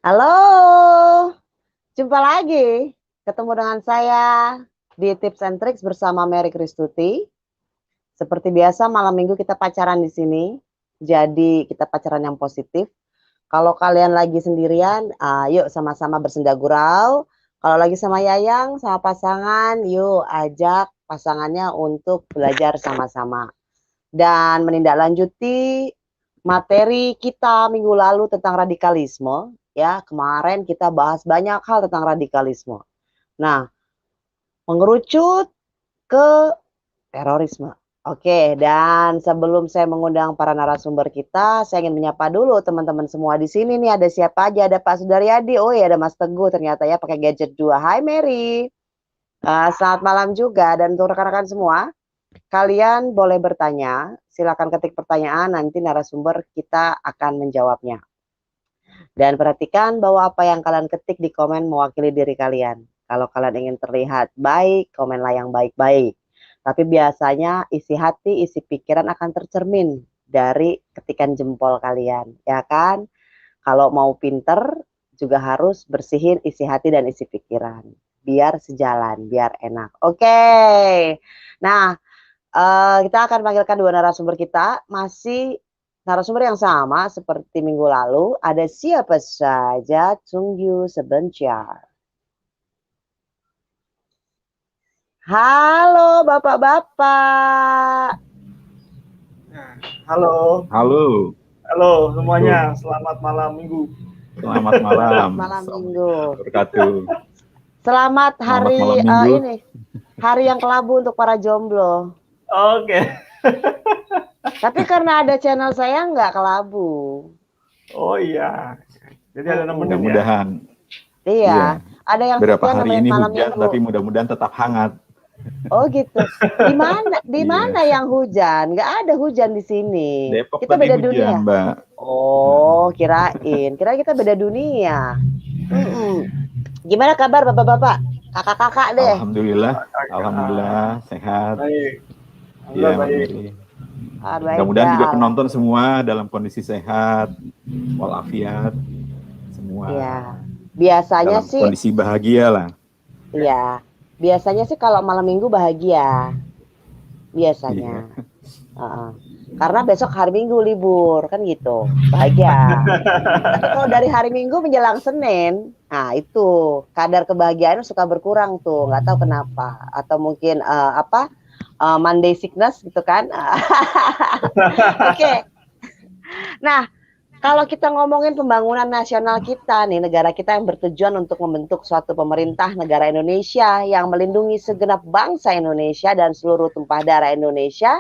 Halo, jumpa lagi. Ketemu dengan saya di Tips and Tricks bersama Mary Kristuti. Seperti biasa malam minggu kita pacaran di sini. Jadi kita pacaran yang positif. Kalau kalian lagi sendirian, yuk sama-sama bersenda gurau. Kalau lagi sama Yayang, sama pasangan, yuk ajak pasangannya untuk belajar sama-sama. Dan menindaklanjuti materi kita minggu lalu tentang radikalisme, ya. Kemarin kita bahas banyak hal tentang radikalisme. Nah, mengerucut ke terorisme. Oke, dan sebelum saya mengundang para narasumber kita, saya ingin menyapa dulu teman-teman semua di sini nih. Ada siapa aja? Ada Pak Sudaryadi. Oh ya, ada Mas Teguh ternyata ya pakai gadget 2. Hai Mary. Selamat malam juga dan untuk rekan-rekan semua. Kalian boleh bertanya, silakan ketik pertanyaan, nanti narasumber kita akan menjawabnya. Dan perhatikan bahwa apa yang kalian ketik di komen mewakili diri kalian. Kalau kalian ingin terlihat baik, komenlah yang baik-baik. Tapi biasanya isi hati, isi pikiran akan tercermin dari ketikan jempol kalian, ya kan? Kalau mau pinter juga harus bersihin isi hati dan isi pikiran. Biar sejalan, biar enak. Oke. Nah, kita akan panggilkan dua narasumber kita, masih narasumber yang sama seperti minggu lalu. Ada siapa saja? Tunggu sebentar. Halo Bapak-bapak. Halo. Halo. Halo semuanya, selamat malam minggu. Selamat malam. Malam minggu. Selamat hari malam minggu. Ini hari yang kelabu untuk para jomblo. Oke. Tapi karena ada channel saya nggak kelabu. Oh iya. Jadi ada nemenin mudah-mudahan. Iya. Ada yang berapa setia hari ini malam hujan, minggu. tapi mudah-mudahan tetap hangat. Oh gitu. Di mana yang hujan? Nggak ada hujan di sini. Depok Kita beda hujan, dunia, Mbak. Oh, kirain kita beda dunia. Gimana kabar bapak-bapak, kakak-kakak deh? Alhamdulillah sehat. Baik. Iya, baik. Mudah-mudahan juga penonton semua dalam kondisi sehat, walafiat, semua. Iya. Biasanya dalam sih kondisi bahagia lah. Iya. Biasanya sih kalau malam minggu bahagia. Biasanya. Karena besok hari Minggu libur kan gitu, bahagia. Tapi kalau dari hari Minggu menjelang Senin, nah itu kadar kebahagiaan suka berkurang tuh, nggak tahu kenapa. Atau mungkin Monday sickness gitu kan. Oke. Nah, kalau kita ngomongin pembangunan nasional kita nih, negara kita yang bertujuan untuk membentuk suatu pemerintah negara Indonesia yang melindungi segenap bangsa Indonesia dan seluruh tumpah darah Indonesia,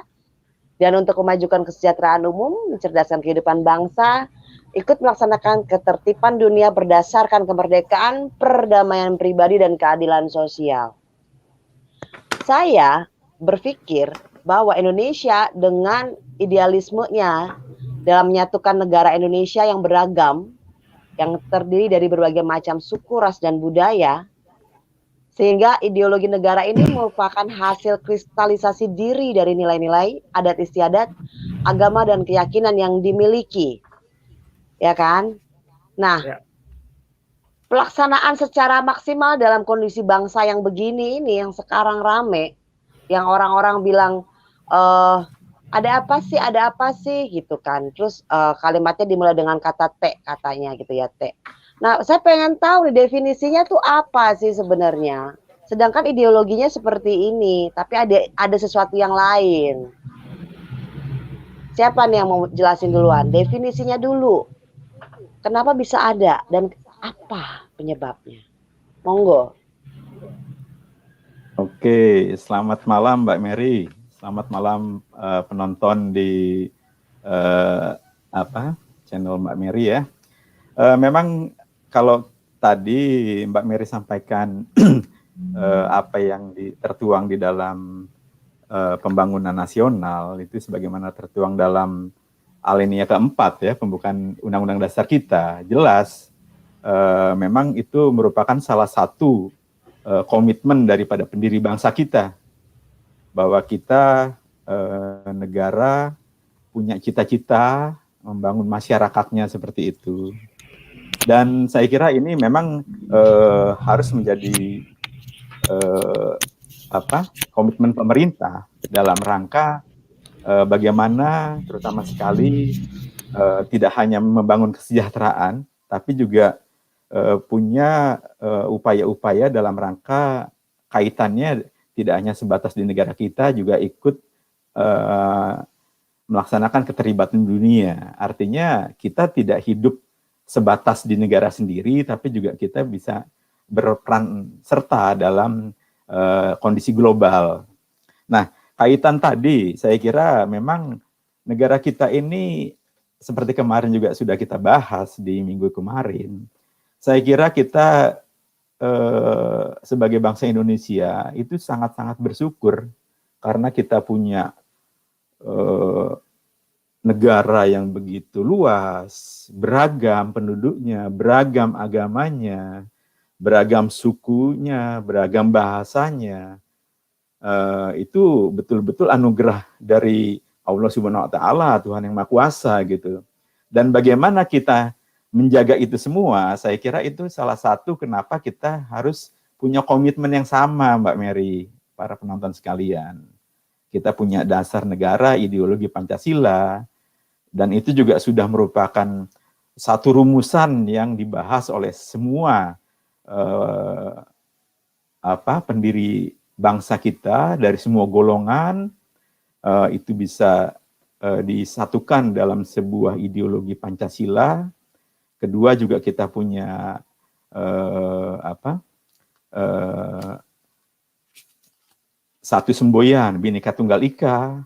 dan untuk memajukan kesejahteraan umum, mencerdaskan kehidupan bangsa, ikut melaksanakan ketertiban dunia berdasarkan kemerdekaan, perdamaian pribadi, dan keadilan sosial. Saya berpikir bahwa Indonesia dengan idealismenya dalam menyatukan negara Indonesia yang beragam, yang terdiri dari berbagai macam suku, ras, dan budaya, sehingga ideologi negara ini merupakan hasil kristalisasi diri dari nilai-nilai, adat istiadat, agama, dan keyakinan yang dimiliki. Ya kan? Nah, pelaksanaan secara maksimal dalam kondisi bangsa yang begini ini, yang sekarang rame, yang orang-orang bilang, ada apa sih gitu kan. Terus kalimatnya dimulai dengan kata T katanya gitu ya, T. Nah, saya pengen tahu nih definisinya tuh apa sih sebenarnya. Sedangkan ideologinya seperti ini, tapi ada sesuatu yang lain. Siapa nih yang mau jelasin duluan? Definisinya dulu. Kenapa bisa ada dan apa penyebabnya? Monggo. Oke, selamat malam Mbak Mary. Selamat malam penonton di channel Mbak Mary ya. Memang kalau tadi Mbak Mary sampaikan apa yang tertuang di dalam pembangunan nasional itu sebagaimana tertuang dalam alinea keempat ya pembukaan Undang-Undang Dasar kita, jelas memang itu merupakan salah satu komitmen daripada pendiri bangsa kita, bahwa kita negara punya cita-cita membangun masyarakatnya seperti itu. Dan saya kira ini memang harus menjadi komitmen pemerintah dalam rangka bagaimana terutama sekali tidak hanya membangun kesejahteraan, tapi juga punya upaya-upaya dalam rangka kaitannya tidak hanya sebatas di negara kita, juga ikut melaksanakan keterlibatan dunia. Artinya kita tidak hidup sebatas di negara sendiri, tapi juga kita bisa berperan serta dalam kondisi global. Nah, kaitan tadi, saya kira memang negara kita ini, seperti kemarin juga sudah kita bahas di minggu kemarin, saya kira kita sebagai bangsa Indonesia itu sangat-sangat bersyukur karena kita punya negara yang begitu luas, beragam penduduknya, beragam agamanya, beragam sukunya, beragam bahasanya. Itu betul-betul anugerah dari Allah Subhanahu wa taala, Tuhan yang Maha Kuasa gitu. Dan bagaimana kita menjaga itu semua, saya kira itu salah satu kenapa kita harus punya komitmen yang sama, Mbak Mary, para penonton sekalian. Kita punya dasar negara, ideologi Pancasila, dan itu juga sudah merupakan satu rumusan yang dibahas oleh semua pendiri bangsa kita dari semua golongan, itu bisa disatukan dalam sebuah ideologi Pancasila. Kedua juga kita punya satu semboyan, Bhinneka Tunggal Ika,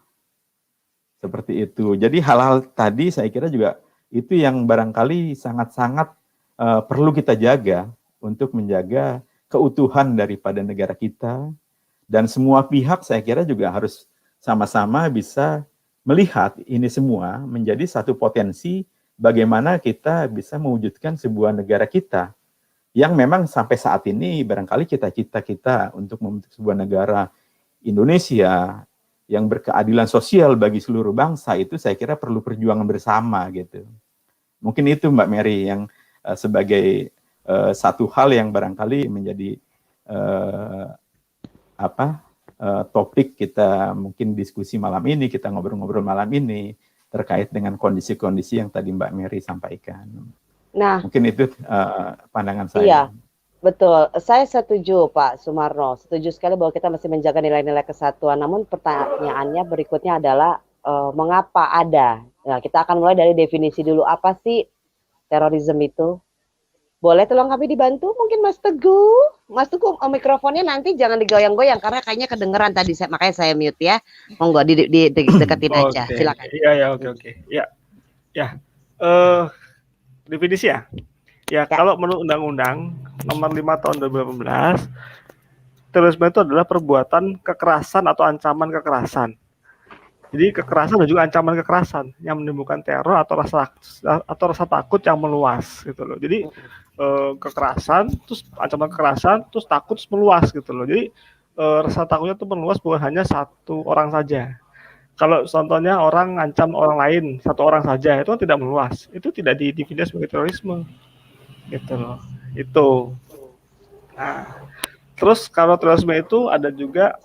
seperti itu. Jadi hal-hal tadi saya kira juga itu yang barangkali sangat-sangat perlu kita jaga untuk menjaga keutuhan daripada negara kita, dan semua pihak saya kira juga harus sama-sama bisa melihat ini semua menjadi satu potensi bagaimana kita bisa mewujudkan sebuah negara kita yang memang sampai saat ini barangkali cita-cita kita untuk membentuk sebuah negara Indonesia yang berkeadilan sosial bagi seluruh bangsa itu saya kira perlu perjuangan bersama gitu. Mungkin itu Mbak Mary yang sebagai satu hal yang barangkali menjadi topik kita mungkin diskusi malam ini, kita ngobrol-ngobrol malam ini terkait dengan kondisi-kondisi yang tadi Mbak Mary sampaikan. Nah, mungkin itu pandangan saya. Iya, betul. Saya setuju Pak Sumarno, setuju sekali bahwa kita mesti menjaga nilai-nilai kesatuan. Namun pertanyaannya berikutnya adalah mengapa ada? Nah, kita akan mulai dari definisi dulu. Apa sih terorisme itu? Boleh tolong kami dibantu mungkin Mas Teguh? Mas Teguh, mikrofonnya nanti jangan digoyang-goyang karena kayaknya kedengeran tadi, makanya saya mute ya. Monggo deketin aja. Silakan. Iya, oke. Ya. Definisi ya. Ya, kalau menurut Undang-Undang Nomor 5 Tahun 2018, terorisme itu adalah perbuatan kekerasan atau ancaman kekerasan. Jadi kekerasan dan juga ancaman kekerasan yang menimbulkan teror atau rasa takut yang meluas gitu loh. Jadi kekerasan, terus ancaman kekerasan, terus takut terus meluas gitu loh. Jadi rasa takutnya itu meluas bukan hanya satu orang saja. Kalau contohnya orang ngancam orang lain, satu orang saja, itu kan tidak meluas. Itu tidak didefinisikan sebagai terorisme. Gitu loh. Itu. Nah, terus kalau terorisme itu ada juga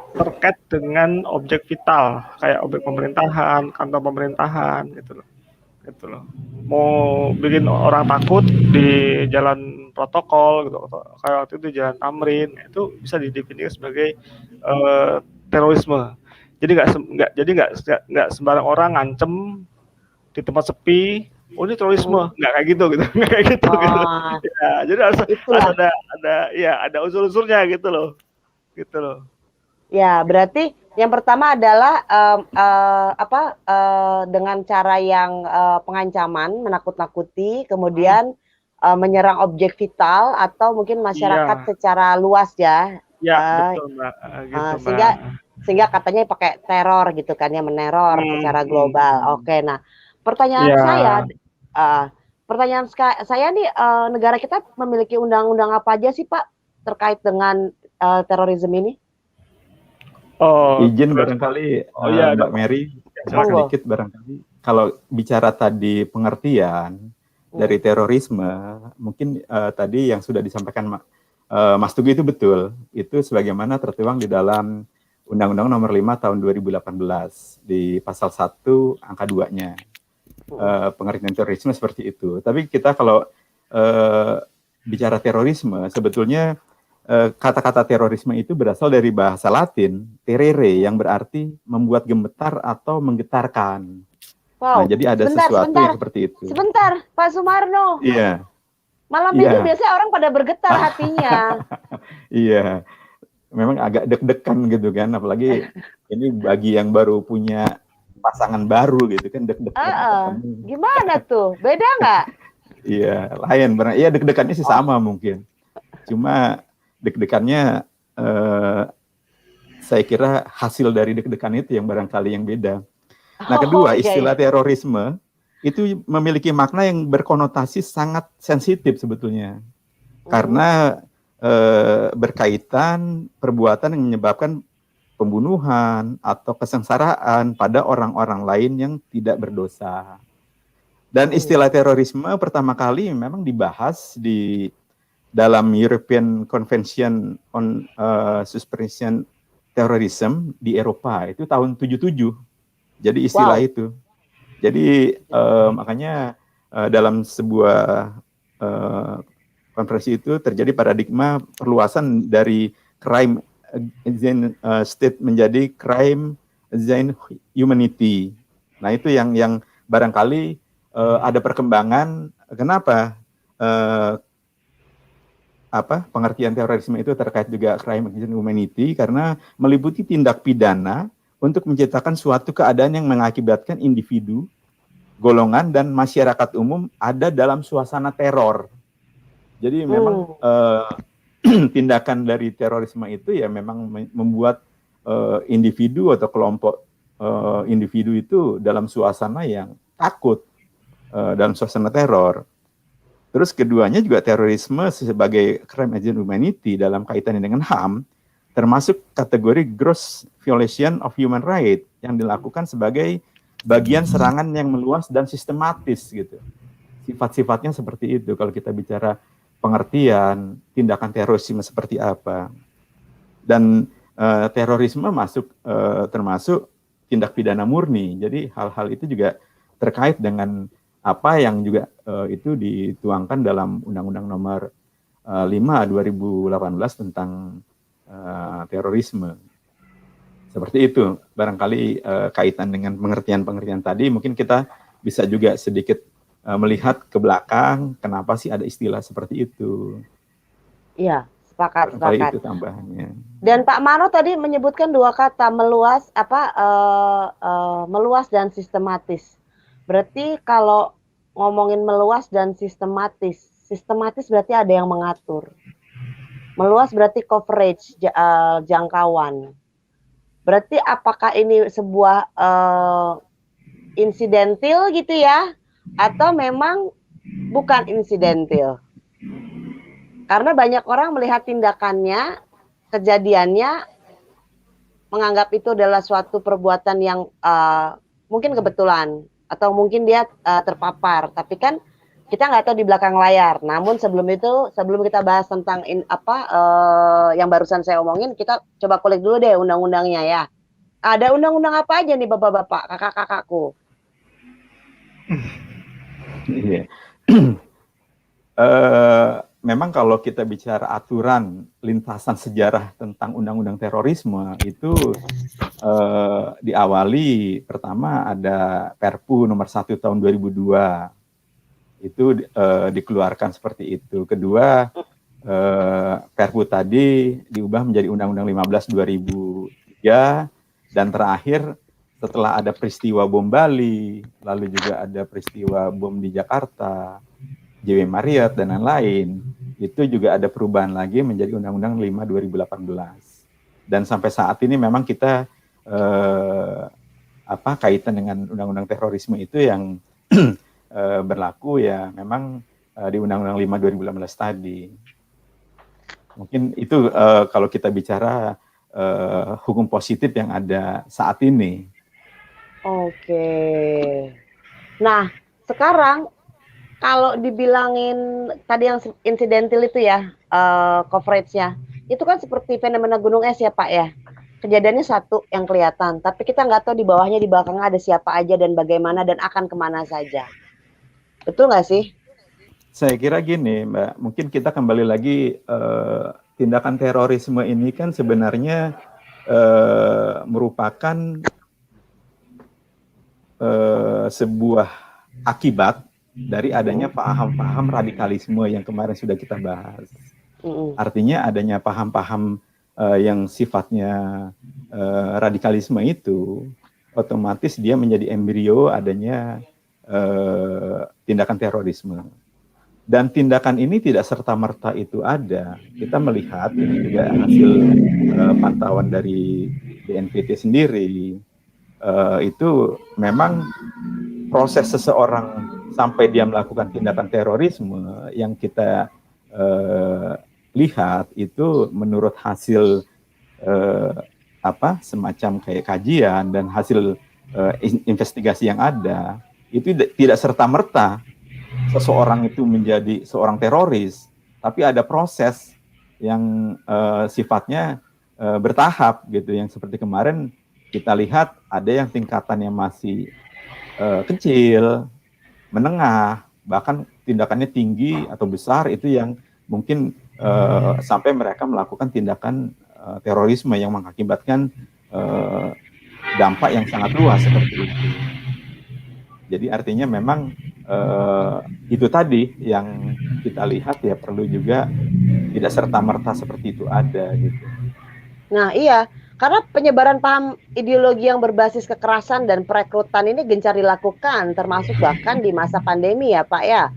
terkait dengan objek vital, kayak objek pemerintahan, kantor pemerintahan, gitu loh. Mau bikin orang takut di jalan protokol, gitu. Kayak waktu itu di jalan Tamrin, itu bisa didefinisikan sebagai terorisme. Jadi nggak sembarang orang ngancem di tempat sepi, oh ini terorisme, nggak kayak gitu, nggak kayak gitu. Ya, jadi harus ada unsur-unsurnya gitu loh. Ya, berarti yang pertama adalah dengan cara yang pengancaman, menakut-nakuti, kemudian menyerang objek vital atau mungkin masyarakat secara luas ya. Ya, betul Mbak. Gitu, sehingga katanya pakai teror gitu kan ya, meneror secara global. Oke, nah pertanyaan saya nih, negara kita memiliki undang-undang apa aja sih Pak terkait dengan terorisme ini? Izin barangkali Mbak Mary sedikit barangkali. Kalau bicara tadi pengertian, dari terorisme, mungkin tadi yang sudah disampaikan Mas Tugu itu betul. Itu sebagaimana tertuang di dalam Undang-Undang Nomor 5 Tahun 2018 di pasal 1 angka 2-nya. Pengertian terorisme seperti itu. Tapi kita kalau bicara terorisme, sebetulnya kata-kata terorisme itu berasal dari bahasa Latin, terere, yang berarti membuat gemetar atau menggetarkan. Wow. Nah, jadi ada sesuatu yang seperti itu. Sebentar, Pak Sumarno. Iya. Malam minggu biasanya orang pada bergetar hatinya. Iya. Memang agak deg-degan gitu kan, apalagi ini bagi yang baru punya pasangan baru gitu kan, deg-degan. Gimana tuh? Beda nggak? Iya, lain. Iya, deg-degannya sih sama mungkin. Cuma deg-degannya saya kira hasil dari deg-degan itu yang barangkali yang beda. Nah, kedua, istilah terorisme itu memiliki makna yang berkonotasi sangat sensitif sebetulnya. Karena berkaitan perbuatan yang menyebabkan pembunuhan atau kesengsaraan pada orang-orang lain yang tidak berdosa. Dan istilah terorisme pertama kali memang dibahas di dalam European Convention on Suppression Terrorism di Eropa, itu tahun 77. Jadi istilah itu. Jadi makanya dalam sebuah konferensi itu terjadi paradigma perluasan dari crime against state menjadi crime against humanity. Nah, itu yang barangkali ada perkembangan. Kenapa pengertian terorisme itu terkait juga crime against humanity? Karena meliputi tindak pidana untuk menciptakan suatu keadaan yang mengakibatkan individu, golongan, dan masyarakat umum ada dalam suasana teror. Jadi memang tindakan dari terorisme itu ya memang membuat individu atau kelompok individu itu dalam suasana yang takut, dalam suasana teror. Terus keduanya juga terorisme sebagai crime against humanity dalam kaitannya dengan HAM, termasuk kategori gross violation of human rights yang dilakukan sebagai bagian serangan yang meluas dan sistematis gitu. Sifat-sifatnya seperti itu kalau kita bicara pengertian tindakan terorisme seperti apa. Dan terorisme termasuk tindak pidana murni. Jadi hal-hal itu juga terkait dengan apa yang juga itu dituangkan dalam Undang-Undang Nomor 5 2018 tentang terorisme. Seperti itu. Barangkali kaitan dengan pengertian-pengertian tadi, mungkin kita bisa juga sedikit melihat ke belakang, kenapa sih ada istilah seperti itu. Iya, sepakat. Itu tambahannya. Dan Pak Mano tadi menyebutkan dua kata, meluas dan sistematis. Berarti kalau ngomongin meluas dan sistematis berarti ada yang mengatur. Meluas berarti coverage, jangkauan. Berarti apakah ini sebuah insidentil gitu ya, atau memang bukan insidentil? Karena banyak orang melihat tindakannya, kejadiannya, menganggap itu adalah suatu perbuatan yang mungkin kebetulan, atau mungkin dia terpapar, tapi kan kita nggak tahu di belakang layar. Namun sebelum kita bahas tentang yang barusan saya omongin, kita coba kulik dulu deh undang-undangnya ya. Ada undang-undang apa aja nih bapak-bapak, kakak-kakakku? Iya. Memang kalau kita bicara aturan lintasan sejarah tentang undang-undang terorisme itu diawali pertama ada Perpu nomor 1 tahun 2002 itu dikeluarkan seperti itu. Kedua Perpu tadi diubah menjadi Undang-Undang 15 2003 dan terakhir setelah ada peristiwa bom Bali, lalu juga ada peristiwa bom di Jakarta, JW Marriott dan lain-lain, itu juga ada perubahan lagi menjadi Undang-Undang 5 2018. Dan sampai saat ini memang kita kaitan dengan Undang-Undang terorisme itu yang berlaku ya memang di Undang-Undang 5 2018 tadi. Mungkin itu kalau kita bicara hukum positif yang ada saat ini. Oke. Nah, sekarang kalau dibilangin tadi yang insidental itu ya, coverage-nya, itu kan seperti fenomena gunung es ya Pak ya. Kejadiannya satu yang kelihatan, tapi kita nggak tahu di bawahnya, di belakangnya ada siapa aja dan bagaimana dan akan kemana saja. Betul nggak sih? Saya kira gini, Mbak, mungkin kita kembali lagi tindakan terorisme ini kan sebenarnya merupakan sebuah akibat dari adanya paham-paham radikalisme yang kemarin sudah kita bahas. Artinya adanya paham-paham yang sifatnya radikalisme itu, otomatis dia menjadi embrio adanya tindakan terorisme. Dan tindakan ini tidak serta-merta itu ada. Kita melihat ini juga hasil pantauan dari BNPT sendiri, itu memang proses seseorang sampai dia melakukan tindakan terorisme yang kita lihat itu menurut hasil semacam kayak kajian dan hasil investigasi yang ada, itu tidak serta-merta seseorang itu menjadi seorang teroris, tapi ada proses yang sifatnya bertahap gitu, yang seperti kemarin kita lihat ada yang tingkatannya masih kecil, menengah, bahkan tindakannya tinggi atau besar, itu yang mungkin sampai mereka melakukan tindakan terorisme yang mengakibatkan dampak yang sangat luas seperti itu. Jadi artinya memang itu tadi yang kita lihat ya, perlu juga tidak serta-merta seperti itu ada gitu. Nah iya, karena penyebaran paham ideologi yang berbasis kekerasan dan perekrutan ini gencar dilakukan, termasuk bahkan di masa pandemi ya Pak ya.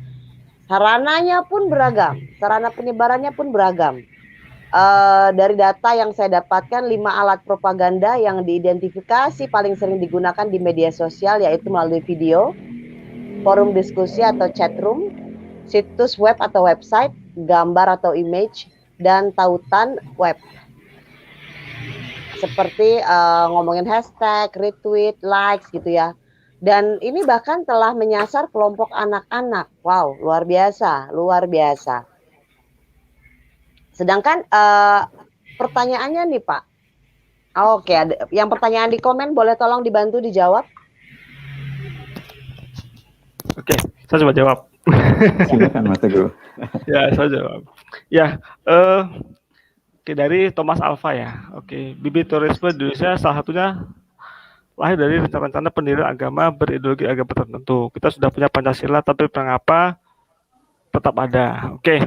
Sarananya pun beragam, sarana penyebarannya pun beragam. Dari data yang saya dapatkan, 5 alat propaganda yang diidentifikasi paling sering digunakan di media sosial, yaitu melalui video, forum diskusi atau chat room, situs web atau website, gambar atau image, dan tautan web. Seperti ngomongin hashtag, retweet, likes gitu ya. Dan ini bahkan telah menyasar kelompok anak-anak. Wow, luar biasa, luar biasa. Sedangkan pertanyaannya nih Pak. Oke, ada yang pertanyaan di komen, boleh tolong dibantu dijawab. Oke, saya coba jawab. Silakan Mas Teguh. Ya, saya jawab. Ya, dari Thomas Alva ya. Oke, bibit terorisme di Indonesia salah satunya lahir dari rencana-rencana pendirian agama berideologi agama tertentu. Kita sudah punya Pancasila, tapi mengapa tetap ada? Oke,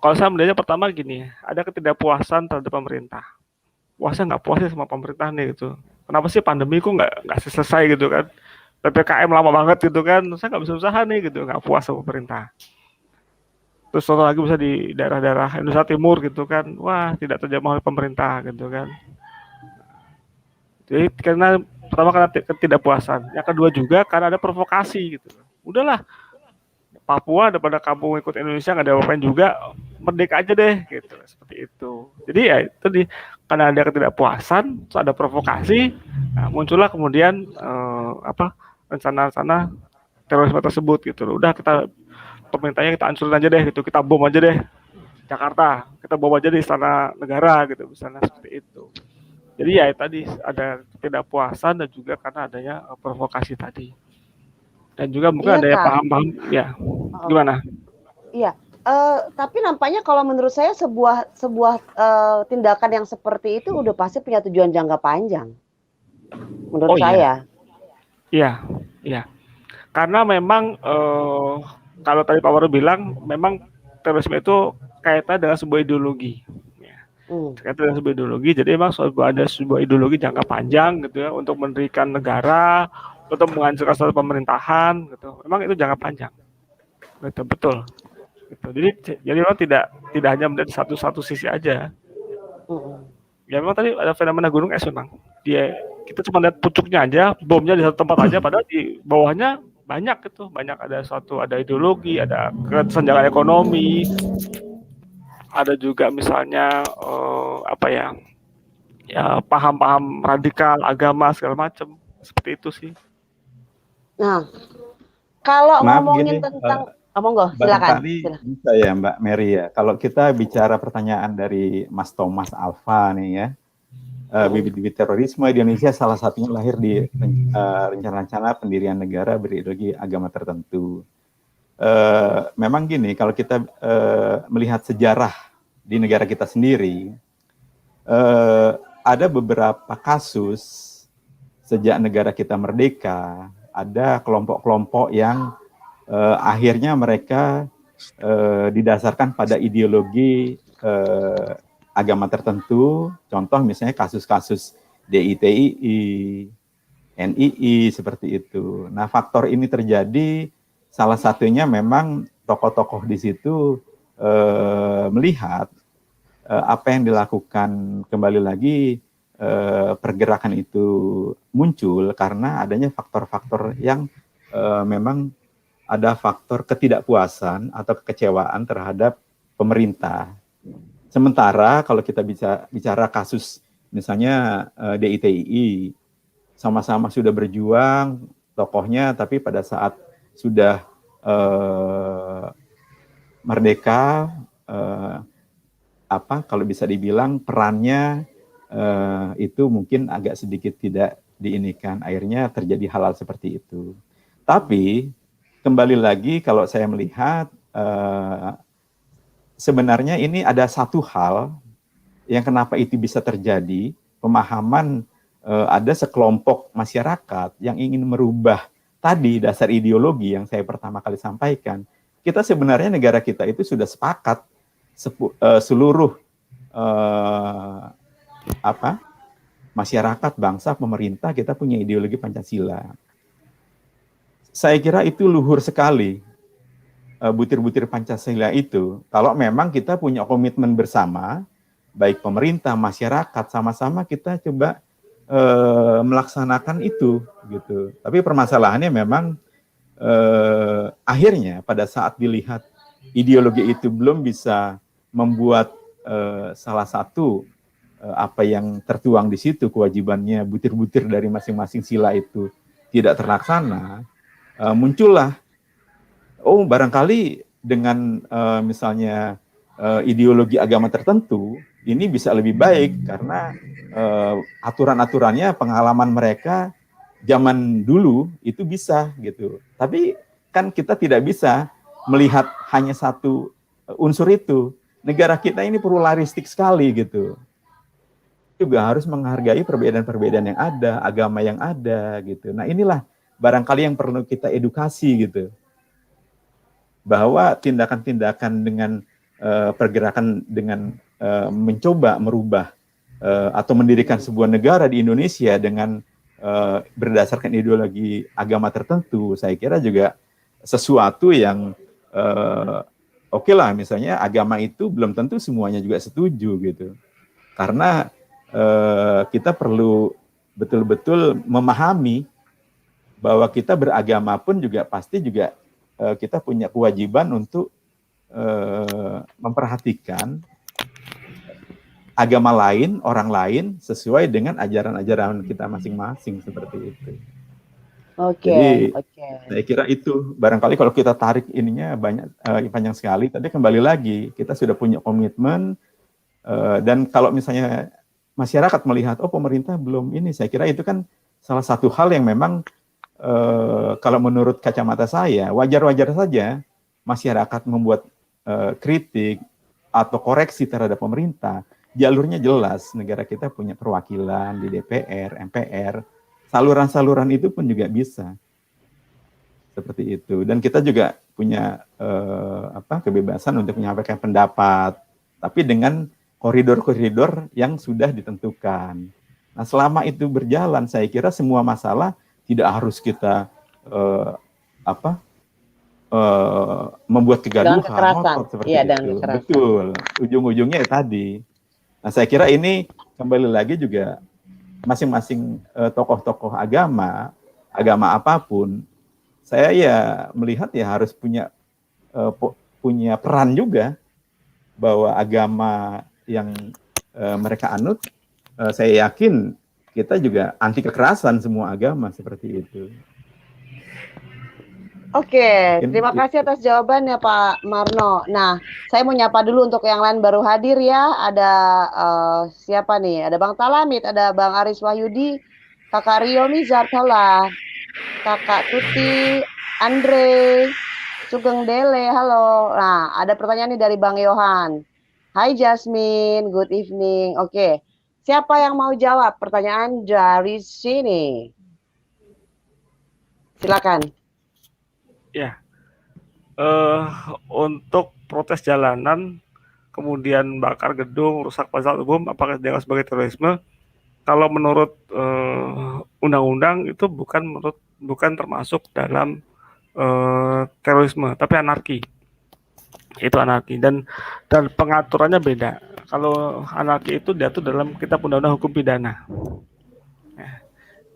kalau saya melihatnya pertama gini, ada ketidakpuasan terhadap pemerintah. Wah, saya nggak puas sama pemerintah nih gitu. Kenapa sih pandemi kok nggak selesai gitu kan? PPKM lama banget gitu kan, saya nggak bisa usaha nih gitu, nggak puas sama pemerintah. Terus contoh lagi bisa di daerah-daerah Indonesia Timur gitu kan, wah tidak terjamah oleh pemerintah gitu kan. Jadi karena pertama karena ketidakpuasan, yang kedua juga karena ada provokasi gitu. Udahlah, Papua daripada kamu ikut Indonesia nggak ada apa-apain juga, merdeka aja deh gitu, seperti itu. Jadi ya itu karena ada ketidakpuasan, terus ada provokasi, nah, muncullah kemudian rencana-rencana terorisme tersebut gitu. Udah pemerintahnya kita hancurin aja deh gitu, kita bom aja deh Jakarta, kita bom aja di istana negara gitu, misalnya seperti itu. Jadi ya tadi ada ketidakpuasan dan juga karena adanya provokasi tadi. Dan juga mungkin ada yang paham-paham ya. Gimana? Iya, tapi nampaknya kalau menurut saya sebuah tindakan yang seperti itu udah pasti punya tujuan jangka panjang. Menurut saya. Iya. Karena memang kalau tadi Pak Waru bilang memang terorisme itu kaitan dengan sebuah ideologi. Kaitan dengan sebuah ideologi, jadi memang ada sebuah ideologi jangka panjang gitu ya untuk mendirikan negara, untuk menghancurkan suatu pemerintahan gitu. Memang itu jangka panjang. Betul. Gitu. Jadi memang tidak hanya melihat satu sisi aja. Ya memang tadi ada fenomena gunung es memang. Kita cuma lihat pucuknya aja, bomnya di satu tempat aja, padahal di bawahnya banyak gitu, ada ideologi, ada kesenjangan ekonomi, ada juga misalnya paham-paham radikal agama segala macam, seperti itu sih. Nah, Kalau Maaf ngomongin gini, tentang, monggo, silakan. barangkali bisa ya Mbak Mary ya. Kalau kita bicara pertanyaan dari Mas Thomas Alfa nih ya, bibit-bibit terorisme di Indonesia salah satunya lahir di rencana-rencana pendirian negara berideologi agama tertentu. Memang gini, kalau kita melihat sejarah di negara kita sendiri, ada beberapa kasus sejak negara kita merdeka, ada kelompok-kelompok yang akhirnya mereka didasarkan pada ideologi agama tertentu. Contoh misalnya kasus-kasus DITII, NII seperti itu. Nah, faktor ini terjadi salah satunya memang tokoh-tokoh di situ melihat apa yang dilakukan, kembali lagi pergerakan itu muncul karena adanya faktor-faktor yang memang ada faktor ketidakpuasan atau kekecewaan terhadap pemerintah. Sementara kalau kita bicara kasus misalnya DITII, sama-sama sudah berjuang tokohnya, tapi pada saat sudah merdeka, kalau bisa dibilang perannya itu mungkin agak sedikit tidak diinikan. Akhirnya terjadi hal-hal seperti itu. Tapi kembali lagi kalau saya melihat sebenarnya ini ada satu hal yang kenapa itu bisa terjadi, pemahaman ada sekelompok masyarakat yang ingin merubah tadi dasar ideologi yang saya pertama kali sampaikan. Kita sebenarnya negara kita itu sudah sepakat seluruh masyarakat, bangsa, pemerintah kita punya ideologi Pancasila. Saya kira itu luhur sekali butir-butir Pancasila itu. Kalau memang kita punya komitmen bersama, baik pemerintah, masyarakat, sama-sama kita coba melaksanakan itu, gitu. Tapi permasalahannya memang akhirnya pada saat dilihat ideologi itu belum bisa membuat salah satu apa yang tertuang di situ, kewajibannya butir-butir dari masing-masing sila itu tidak terlaksana, muncullah, barangkali dengan misalnya ideologi agama tertentu, ini bisa lebih baik karena aturan-aturannya, pengalaman mereka zaman dulu itu bisa gitu. Tapi kan kita tidak bisa melihat hanya satu unsur itu. Negara kita ini pluralistik sekali gitu. Juga harus menghargai perbedaan-perbedaan yang ada, agama yang ada gitu. Nah, inilah barangkali yang perlu kita edukasi gitu. Bahwa tindakan-tindakan dengan pergerakan dengan mencoba merubah atau mendirikan sebuah negara di Indonesia dengan berdasarkan ideologi agama tertentu, saya kira juga sesuatu yang oke lah, misalnya agama itu belum tentu semuanya juga setuju gitu. Karena kita perlu betul-betul memahami bahwa kita beragama pun juga pasti juga kita punya kewajiban untuk memperhatikan agama lain, orang lain sesuai dengan ajaran-ajaran kita masing-masing seperti itu. Jadi saya kira itu barangkali kalau kita tarik ininya banyak panjang sekali. Tapi kembali lagi kita sudah punya komitmen dan kalau misalnya masyarakat melihat pemerintah belum ini, saya kira itu kan salah satu hal yang memang kalau menurut kacamata saya wajar-wajar saja masyarakat membuat kritik atau koreksi terhadap pemerintah. Jalurnya jelas, negara kita punya perwakilan di DPR, MPR, saluran-saluran itu pun juga bisa seperti itu. Dan kita juga punya kebebasan untuk menyampaikan pendapat, tapi dengan koridor-koridor yang sudah ditentukan. Nah, selama itu berjalan, saya kira semua masalah tidak harus kita membuat kegaduhan, ngotot seperti itu. Betul. Ujung-ujungnya tadi. Nah, saya kira ini kembali lagi juga masing-masing tokoh-tokoh agama apapun, saya ya melihat ya harus punya peran juga bahwa agama yang mereka anut, saya yakin kita juga anti kekerasan semua agama seperti itu. Oke, Mungkin terima kasih itu. atas jawabannya Pak Marno. Nah, saya mau nyapa dulu untuk yang lain baru hadir ya. Ada siapa nih? Ada Bang Talamit, ada Bang Aris Wahyudi, Kakak Riomi Zartola, Kakak Tuti, Andre, Sugeng Dele, halo. Nah, ada pertanyaan nih dari Bang Yohan. Hai Jasmine, good evening. Oke, siapa yang mau jawab pertanyaan dari sini? Silakan. Ya, eh untuk protes jalanan, kemudian bakar gedung, rusak fasilitas umum, apakah dianggap sebagai terorisme? Kalau menurut undang-undang itu bukan termasuk dalam terorisme, tapi anarki. Itu anarki dan pengaturannya beda. Kalau anarki itu diatur dalam Kitab Undang-Undang Hukum Pidana.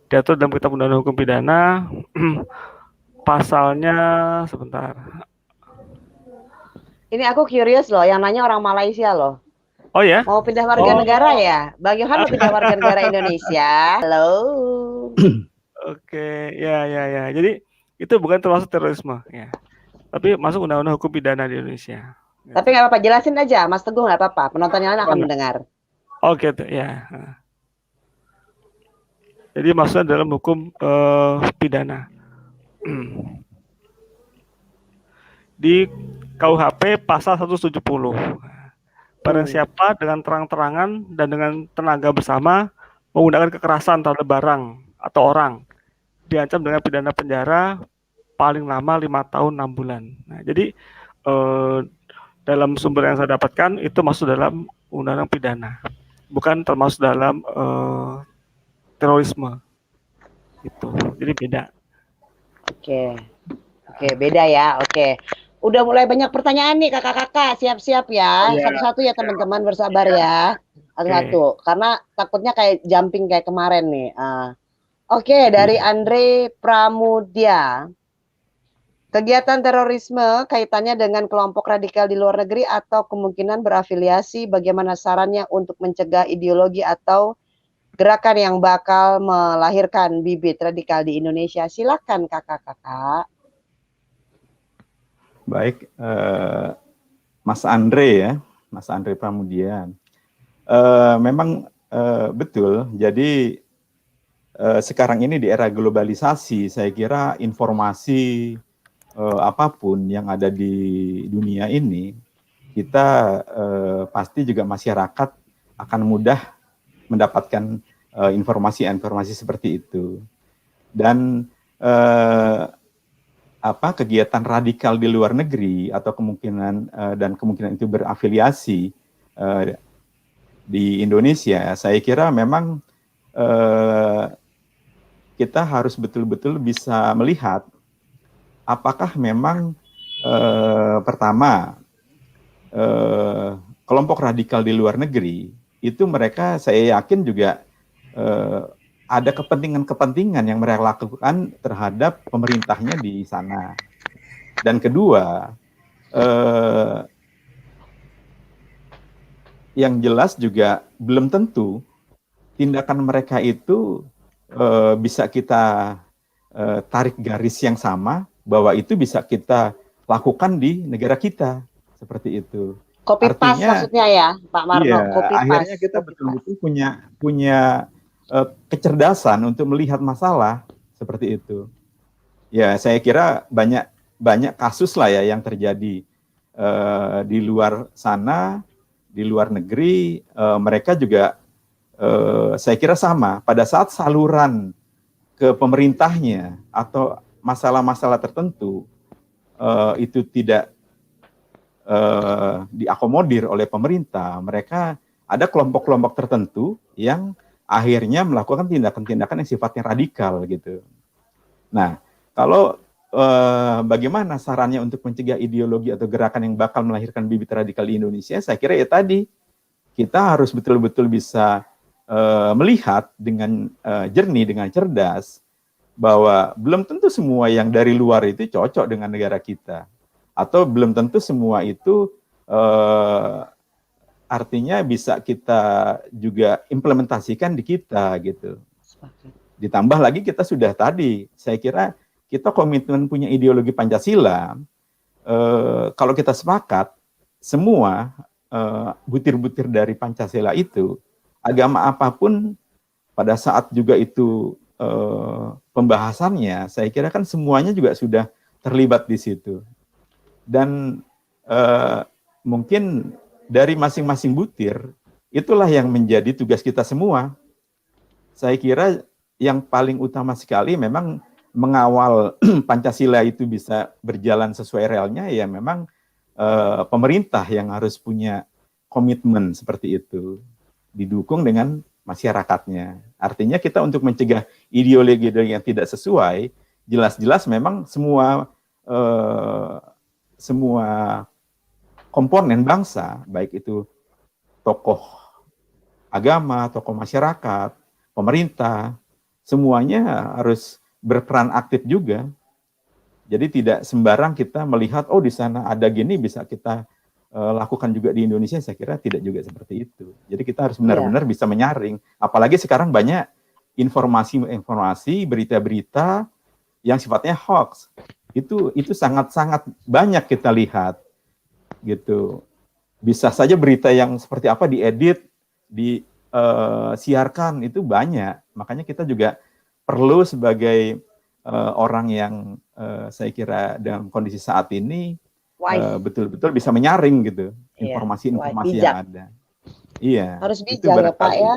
Diatur dalam Kitab Undang-Undang Hukum Pidana, pasalnya sebentar. Ini aku curious loh, yang nanya orang Malaysia loh. Oh ya? Mau pindah warga Oh, negara ya? Bang Yohan mau pindah warga negara Indonesia. Halo. oke, ya, ya, ya. Jadi itu bukan termasuk terorisme, ya. Tapi masuk Undang-Undang Hukum Pidana di Indonesia. Tapi nggak apa-apa, jelasin aja, Mas Teguh nggak apa-apa. Penonton yang lain akan mendengar. Oke, ya. Jadi maksudnya dalam hukum pidana. Di KUHP pasal 170. Barang siapa dengan terang-terangan dan dengan tenaga bersama menggunakan kekerasan terhadap barang atau orang diancam dengan pidana penjara paling lama 5 tahun 6 bulan. Nah, jadi dalam sumber yang saya dapatkan itu masuk dalam undang-undang pidana, bukan termasuk dalam terorisme. Itu, jadi beda. Oke, beda ya. Oke, udah mulai banyak pertanyaan nih kakak-kakak, siap-siap ya. Satu-satu ya teman-teman, bersabar ya. Satu-satu, karena takutnya kayak jumping kayak kemarin nih. Oke, dari Andre Pramudia. Kegiatan terorisme kaitannya dengan kelompok radikal di luar negeri atau kemungkinan berafiliasi, bagaimana sarannya untuk mencegah ideologi atau gerakan yang bakal melahirkan bibit radikal di Indonesia? Silakan kakak-kakak. Baik, Mas Andre ya, Mas Andre Pramudia. Memang betul, jadi sekarang ini di era globalisasi, saya kira informasi apapun yang ada di dunia ini, kita pasti juga masyarakat akan mudah mendapatkan informasi-informasi seperti itu. Dan kegiatan radikal di luar negeri atau kemungkinan itu berafiliasi di Indonesia, saya kira memang kita harus betul-betul bisa melihat apakah memang pertama kelompok radikal di luar negeri itu mereka, saya yakin juga ada kepentingan-kepentingan yang mereka lakukan terhadap pemerintahnya di sana. Dan kedua, yang jelas juga belum tentu tindakan mereka itu bisa kita tarik garis yang sama bahwa itu bisa kita lakukan di negara kita, seperti itu. Copy paste maksudnya ya, Pak Marno. Iya, copy akhirnya paste, kita betul-betul punya kecerdasan untuk melihat masalah seperti itu. Ya, saya kira banyak kasus lah ya yang terjadi di luar sana, di luar negeri, mereka juga saya kira sama. Pada saat saluran ke pemerintahnya atau masalah-masalah tertentu itu tidak diakomodir oleh pemerintah, mereka ada kelompok-kelompok tertentu yang akhirnya melakukan tindakan-tindakan yang sifatnya radikal gitu. Nah, kalau bagaimana sarannya untuk mencegah ideologi atau gerakan yang bakal melahirkan bibit radikal di Indonesia, saya kira ya tadi, kita harus betul-betul bisa melihat dengan jernih, dengan cerdas, bahwa belum tentu semua yang dari luar itu cocok dengan negara kita. Atau belum tentu semua itu artinya bisa kita juga implementasikan di kita gitu. Ditambah lagi kita sudah tadi, saya kira kita komitmen punya ideologi Pancasila, kalau kita sepakat, semua butir-butir dari Pancasila itu, agama apapun pada saat juga itu pembahasannya, saya kira kan semuanya juga sudah terlibat di situ. Dan mungkin dari masing-masing butir, itulah yang menjadi tugas kita semua. Saya kira yang paling utama sekali memang mengawal Pancasila itu bisa berjalan sesuai realnya, ya memang pemerintah yang harus punya komitmen seperti itu, didukung dengan masyarakatnya. Artinya kita untuk mencegah ideologi yang tidak sesuai, jelas-jelas memang semua komponen bangsa, baik itu tokoh agama, tokoh masyarakat, pemerintah, semuanya harus berperan aktif juga. Jadi tidak sembarang kita melihat, oh di sana ada gini, bisa kita lakukan juga di Indonesia. Saya kira tidak juga seperti itu. Jadi kita harus benar-benar bisa menyaring. Apalagi sekarang banyak informasi, berita-berita yang sifatnya hoax. Itu sangat-sangat banyak kita lihat. Gitu. Bisa saja berita yang seperti apa diedit, disiarkan, itu banyak. Makanya kita juga perlu sebagai orang yang saya kira dalam kondisi saat ini betul-betul bisa menyaring gitu informasi-informasi yang ada. Iya. Harus bijak ya Pak ya.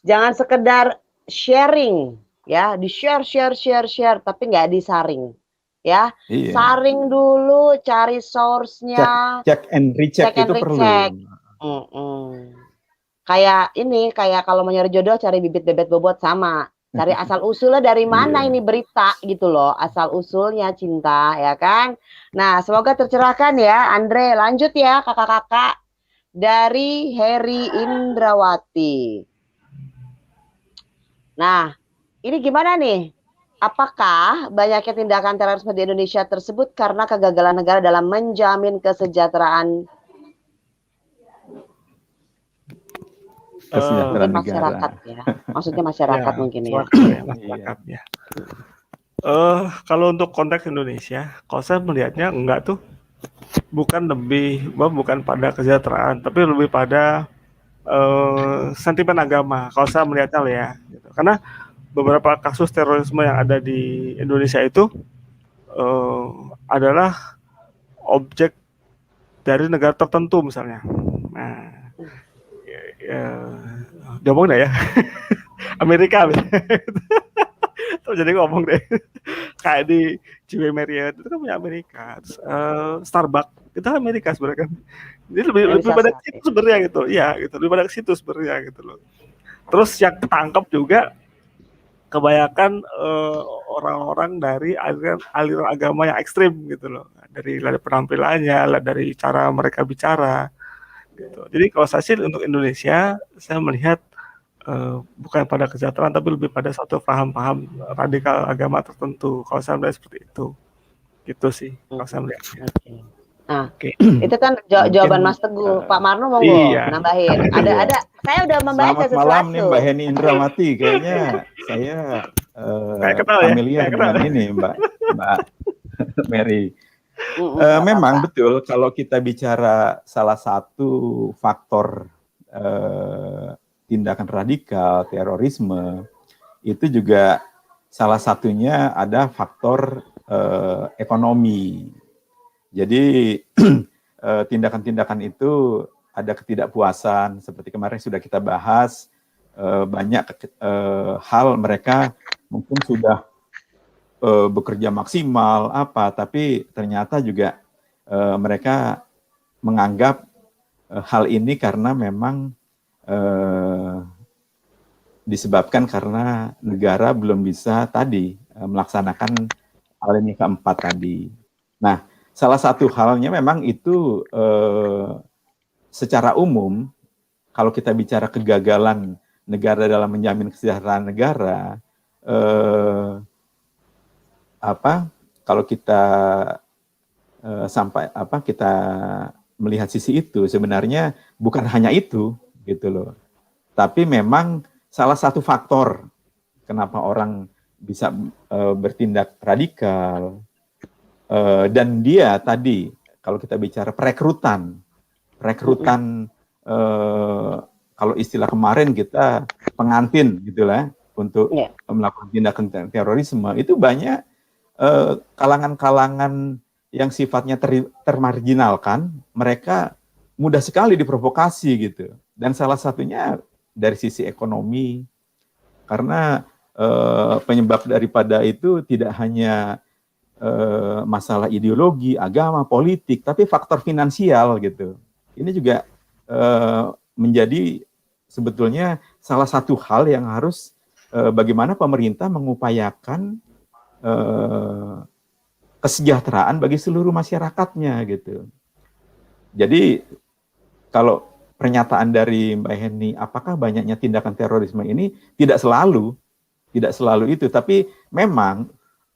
Jangan sekedar sharing ya, di share tapi nggak disaring ya. Iya. Saring dulu, cari source-nya. Check and recheck itu perlu. Kayak kalau mau nyari jodoh, cari bibit bebet bobot sama. Cari asal usulnya dari mana ini berita gitu loh, asal usulnya cinta ya kan. Nah semoga tercerahkan ya Andre, lanjut ya kakak-kakak dari Heri Indrawati. Nah ini gimana nih, apakah banyaknya tindakan terorisme di Indonesia tersebut karena kegagalan negara dalam menjamin kesejahteraan masyarakat ya, maksudnya masyarakat mungkin ya. Masyarakat ya. Kalau untuk konteks Indonesia, kalau saya melihatnya enggak tuh, bukan pada kesejahteraan, tapi lebih pada sentimen agama. Kalau saya melihatnya lah ya, gitu. Karena beberapa kasus terorisme yang ada di Indonesia itu adalah objek dari negara tertentu misalnya. Nah. Ngomong deh ya. Amerika terus jadi ngomong deh kayak di J.W. Marriott itu kan punya Amerika. Terus, Starbucks itu kan Amerika sebenarnya kan. Ini lebih pada situ sebenarnya gitu. Iya gitu, lebih pada situ sebenarnya gitu loh. Terus yang ketangkep juga kebanyakan orang-orang dari aliran agama yang ekstrim gitu loh. Dari penampilannya, dari cara mereka bicara. Gitu. Jadi kalau saya sih untuk Indonesia, saya melihat bukan pada kesejahteraan, tapi lebih pada satu paham-paham radikal agama tertentu. Kalau saya melihat seperti itu, gitu sih. Kalau saya melihat. Nah, itu kan jawaban Mas Teguh. Pak Marno mau nambahin. Ada. Saya udah membaca sesuatu. Selamat malam nih Mbak Heni Indrawati. Kayaknya saya familiar dengan ini Mbak Mary. Memang betul kalau kita bicara salah satu faktor tindakan radikal, terorisme, itu juga salah satunya ada faktor ekonomi. Jadi tindakan-tindakan itu ada ketidakpuasan, seperti kemarin sudah kita bahas, banyak hal mereka mungkin sudah bekerja maksimal tapi ternyata juga mereka menganggap hal ini karena memang disebabkan karena negara belum bisa melaksanakan hal ini keempat tadi. Nah, salah satu halnya memang itu secara umum kalau kita bicara kegagalan negara dalam menjamin kesejahteraan negara, kalau kita kita melihat sisi itu, sebenarnya bukan hanya itu gitu loh, tapi memang salah satu faktor kenapa orang bisa bertindak radikal, dan dia tadi kalau kita bicara perekrutan kalau istilah kemarin kita pengantin gitulah untuk melakukan tindakan terorisme, itu banyak kalangan-kalangan yang sifatnya termarginalkan, mereka mudah sekali diprovokasi gitu. Dan salah satunya dari sisi ekonomi, karena penyebab daripada itu tidak hanya masalah ideologi, agama, politik, tapi faktor finansial gitu. Ini juga menjadi sebetulnya salah satu hal yang harus bagaimana pemerintah mengupayakan kesejahteraan bagi seluruh masyarakatnya gitu. Jadi kalau pernyataan dari Mbak Heni, apakah banyaknya tindakan terorisme ini tidak selalu itu, tapi memang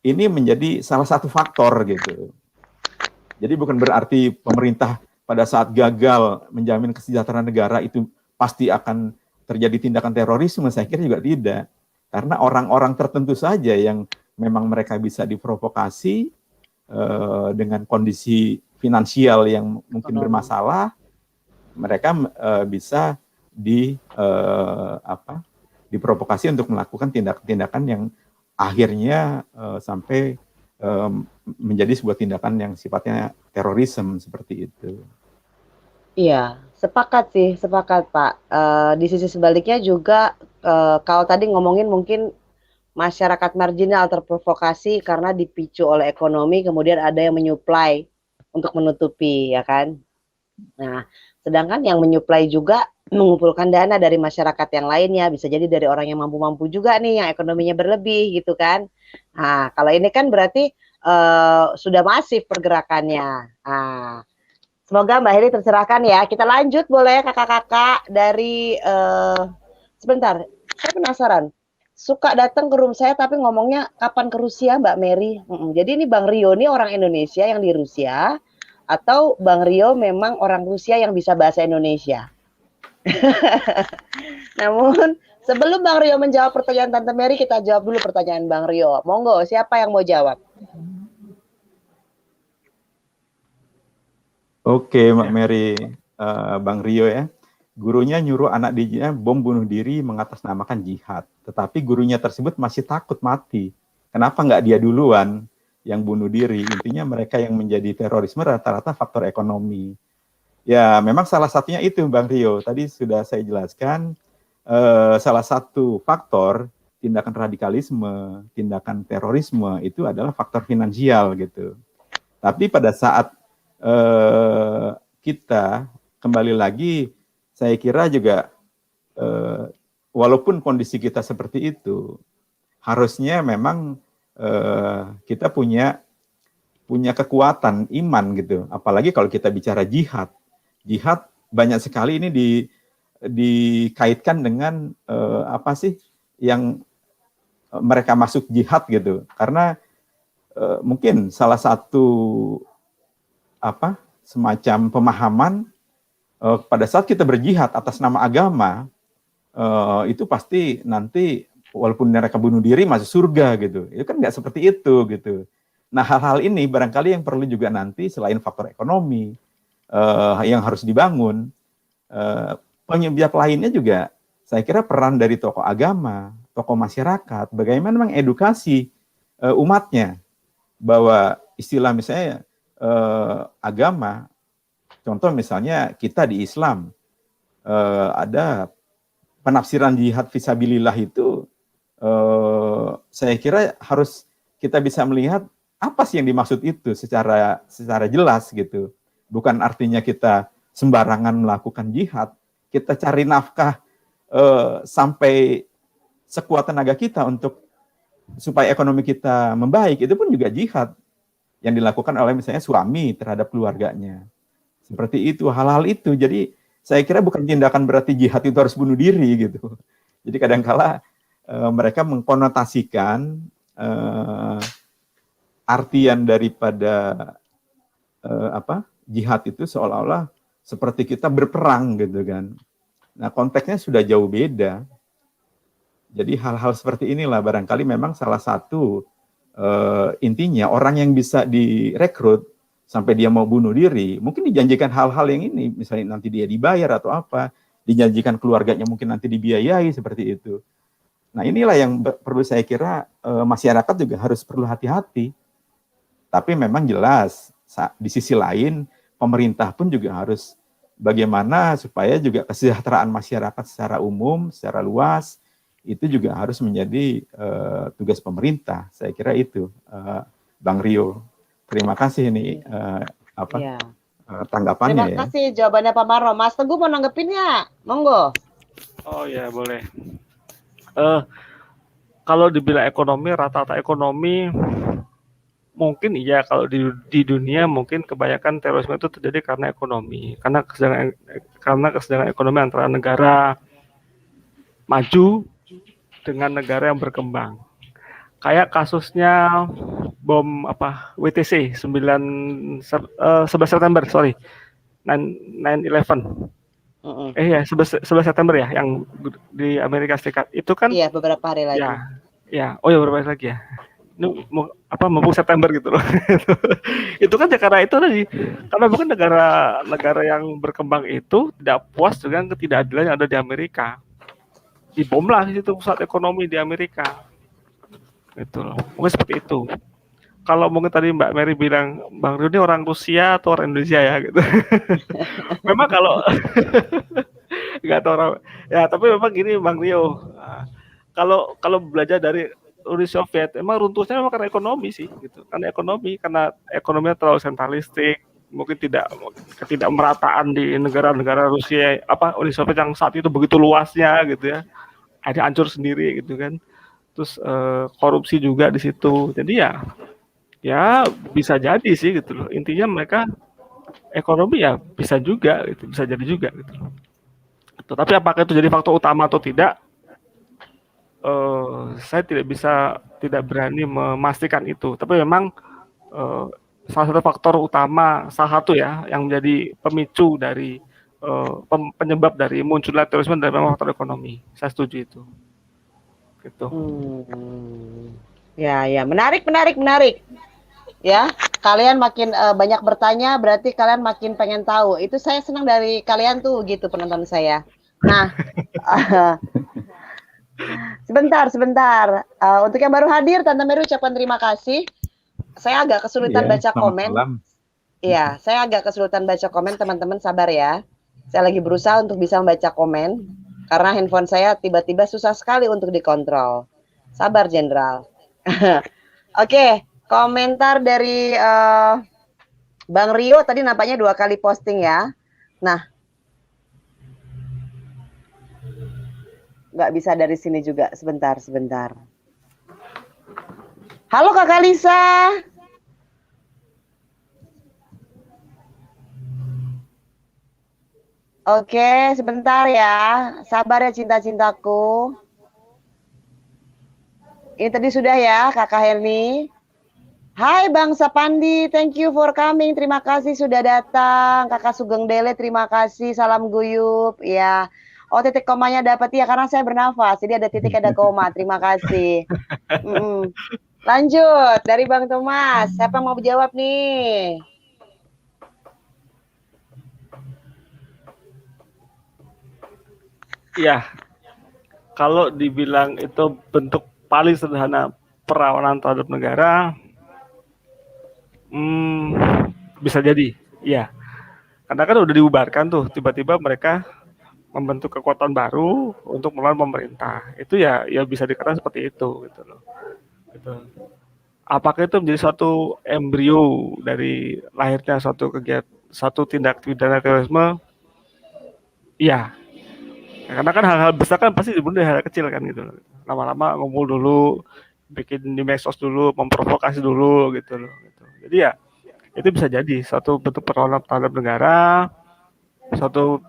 ini menjadi salah satu faktor gitu. Jadi bukan berarti pemerintah pada saat gagal menjamin kesejahteraan negara itu pasti akan terjadi tindakan terorisme, saya kira juga tidak. Karena orang-orang tertentu saja yang memang mereka bisa diprovokasi dengan kondisi finansial yang mungkin bermasalah, mereka bisa diprovokasi untuk melakukan tindakan-tindakan yang akhirnya sampai menjadi sebuah tindakan yang sifatnya terorisme seperti itu. Iya, sepakat Pak. Di sisi sebaliknya juga kalau tadi ngomongin mungkin masyarakat marginal terprovokasi karena dipicu oleh ekonomi, kemudian ada yang menyuplai untuk menutupi, ya kan? Nah, sedangkan yang menyuplai juga mengumpulkan dana dari masyarakat yang lainnya, bisa jadi dari orang yang mampu-mampu juga nih, yang ekonominya berlebih gitu kan. Nah, kalau ini kan berarti sudah masif pergerakannya. Nah, semoga Mbak Heri tercerahkan ya. Kita lanjut boleh kakak-kakak dari sebentar. Saya penasaran. Suka datang ke room saya tapi ngomongnya kapan ke Rusia Mbak Mary. Jadi ini Bang Rio ini orang Indonesia yang di Rusia atau Bang Rio memang orang Rusia yang bisa bahasa Indonesia. Namun sebelum Bang Rio menjawab pertanyaan Tante Mary, kita jawab dulu pertanyaan Bang Rio. Monggo, siapa yang mau jawab? Oke, Mbak Mary, Bang Rio ya. Gurunya nyuruh anak didiknya bom bunuh diri mengatasnamakan jihad. Tetapi gurunya tersebut masih takut mati. Kenapa nggak dia duluan yang bunuh diri? Intinya mereka yang menjadi terorisme rata-rata faktor ekonomi. Ya, memang salah satunya itu, Bang Rio. Tadi sudah saya jelaskan, salah satu faktor tindakan radikalisme, tindakan terorisme itu adalah faktor finansial gitu. Tapi pada saat kita kembali lagi, saya kira juga walaupun kondisi kita seperti itu, harusnya memang kita punya kekuatan iman gitu. Apalagi kalau kita bicara jihad. Jihad banyak sekali ini dikaitkan dengan apa sih yang mereka masuk jihad gitu. Karena mungkin salah satu semacam pemahaman pada saat kita berjihad atas nama agama, itu pasti nanti walaupun mereka bunuh diri masuk surga gitu. Itu kan nggak seperti itu gitu. Nah, hal-hal ini barangkali yang perlu juga nanti selain faktor ekonomi yang harus dibangun, penyebab lainnya juga saya kira peran dari tokoh agama, tokoh masyarakat, bagaimana mengedukasi umatnya bahwa istilah misalnya agama, contoh misalnya kita di Islam ada penafsiran jihad fisabilillah itu, saya kira harus kita bisa melihat apa sih yang dimaksud itu secara jelas gitu. Bukan artinya kita sembarangan melakukan jihad, kita cari nafkah sampai sekuat tenaga kita untuk supaya ekonomi kita membaik, itu pun juga jihad yang dilakukan oleh misalnya suami terhadap keluarganya. Seperti itu, hal-hal itu. Jadi saya kira bukan tindakan berarti jihad itu harus bunuh diri gitu. Jadi kadangkala mereka mengkonotasikan artian daripada jihad itu seolah-olah seperti kita berperang gitu kan. Nah, konteksnya sudah jauh beda. Jadi hal-hal seperti inilah barangkali memang salah satu intinya orang yang bisa direkrut sampai dia mau bunuh diri, mungkin dijanjikan hal-hal yang ini, misalnya nanti dia dibayar atau apa, dijanjikan keluarganya mungkin nanti dibiayai seperti itu. Nah inilah yang perlu saya kira masyarakat juga harus perlu hati-hati. Tapi memang jelas di sisi lain pemerintah pun juga harus bagaimana supaya juga kesejahteraan masyarakat secara umum, secara luas, itu juga harus menjadi tugas pemerintah. Saya kira itu, Bang Rio. Terima kasih ini tanggapannya. Terima kasih jawabannya Pak Marno. Mas Teguh mau nanggepinnya? Monggo. Oh ya boleh. Kalau dibilang ekonomi, rata-rata ekonomi mungkin iya, kalau di dunia mungkin kebanyakan terorisme itu terjadi karena ekonomi, karena kesenjangan ekonomi antara negara maju dengan negara yang berkembang. Kayak kasusnya bom WTC 11 September, 9/11. 11 September ya, yang di Amerika Serikat. Itu kan iya beberapa hari lagi. Ya, beberapa hari lagi ya. Ini mumpung September gitu loh. Itu kan karena itu tadi, karena bukan negara yang berkembang itu tidak puas dengan ketidakadilan yang ada di Amerika. Dibomlah di situ pusat ekonomi di Amerika. Gitu loh. Mungkin seperti itu. Kalau mungkin tadi Mbak Mary bilang Bang Rio ini orang Rusia atau orang Indonesia ya gitu. Memang kalau nggak tahu orang ya, tapi memang gini Bang Rio. Kalau belajar dari Uni Soviet, emang runtuhnya memang karena ekonomi sih, gitu. Karena ekonominya terlalu sentralistik, mungkin ketidakmerataan di negara-negara Rusia, Uni Soviet yang saat itu begitu luasnya, gitu ya, ada hancur sendiri, gitu kan. Terus korupsi juga di situ. Jadi ya bisa jadi sih, gitu loh. Intinya mereka ekonomi ya bisa juga, gitu, bisa jadi juga, gitu loh. Tapi apakah itu jadi faktor utama atau tidak? Saya tidak berani memastikan itu, tapi memang salah satu faktor utama, salah satu ya yang menjadi pemicu dari penyebab dari munculnya terorisme dari faktor ekonomi. Saya setuju itu. Gitu. Ya, menarik. Ya, kalian makin banyak bertanya, berarti kalian makin pengen tahu. Itu saya senang dari kalian tuh, gitu penonton saya. Nah. Sebentar. Untuk yang baru hadir, Tante Mary ucapkan terima kasih. Saya agak kesulitan baca komen. Iya, saya agak kesulitan baca komen, teman-teman sabar ya. Saya lagi berusaha untuk bisa membaca komen, karena handphone saya tiba-tiba susah sekali untuk dikontrol. Sabar, Jenderal. Oke, komentar dari Bang Rio tadi nampaknya 2 kali posting ya. Nah, nggak bisa dari sini juga, sebentar. Halo Kakak Lisa. Oke, sebentar ya, sabar ya cinta-cintaku. Ini tadi sudah ya Kakak Helmi. Hai Bang Sapandi, thank you for coming, terima kasih sudah datang. Kakak Sugeng Dele, terima kasih, salam guyup ya. Oh, titik komanya dapat ya, karena saya bernafas, jadi ada titik ada koma. Terima kasih. Lanjut dari Bang Thomas. Siapa yang mau jawab nih? Iya. Kalau dibilang itu bentuk paling sederhana perlawanan terhadap negara, bisa jadi, iya. Karena kan udah dibubarkan tuh, tiba-tiba mereka membentuk kekuatan baru untuk melawan pemerintah. Itu ya bisa dikatakan seperti itu, gitu loh. Gitu. Apakah itu menjadi suatu embrio dari lahirnya satu tindak pidana terorisme? Iya. Karena kan hal-hal besar kan pasti dibunuh dari hal kecil kan gitu. Lama-lama ngumpul dulu, bikin di medsos dulu, memprovokasi dulu gitu loh. Gitu. Jadi ya itu bisa jadi suatu bentuk perlawanan terhadap negara, suatu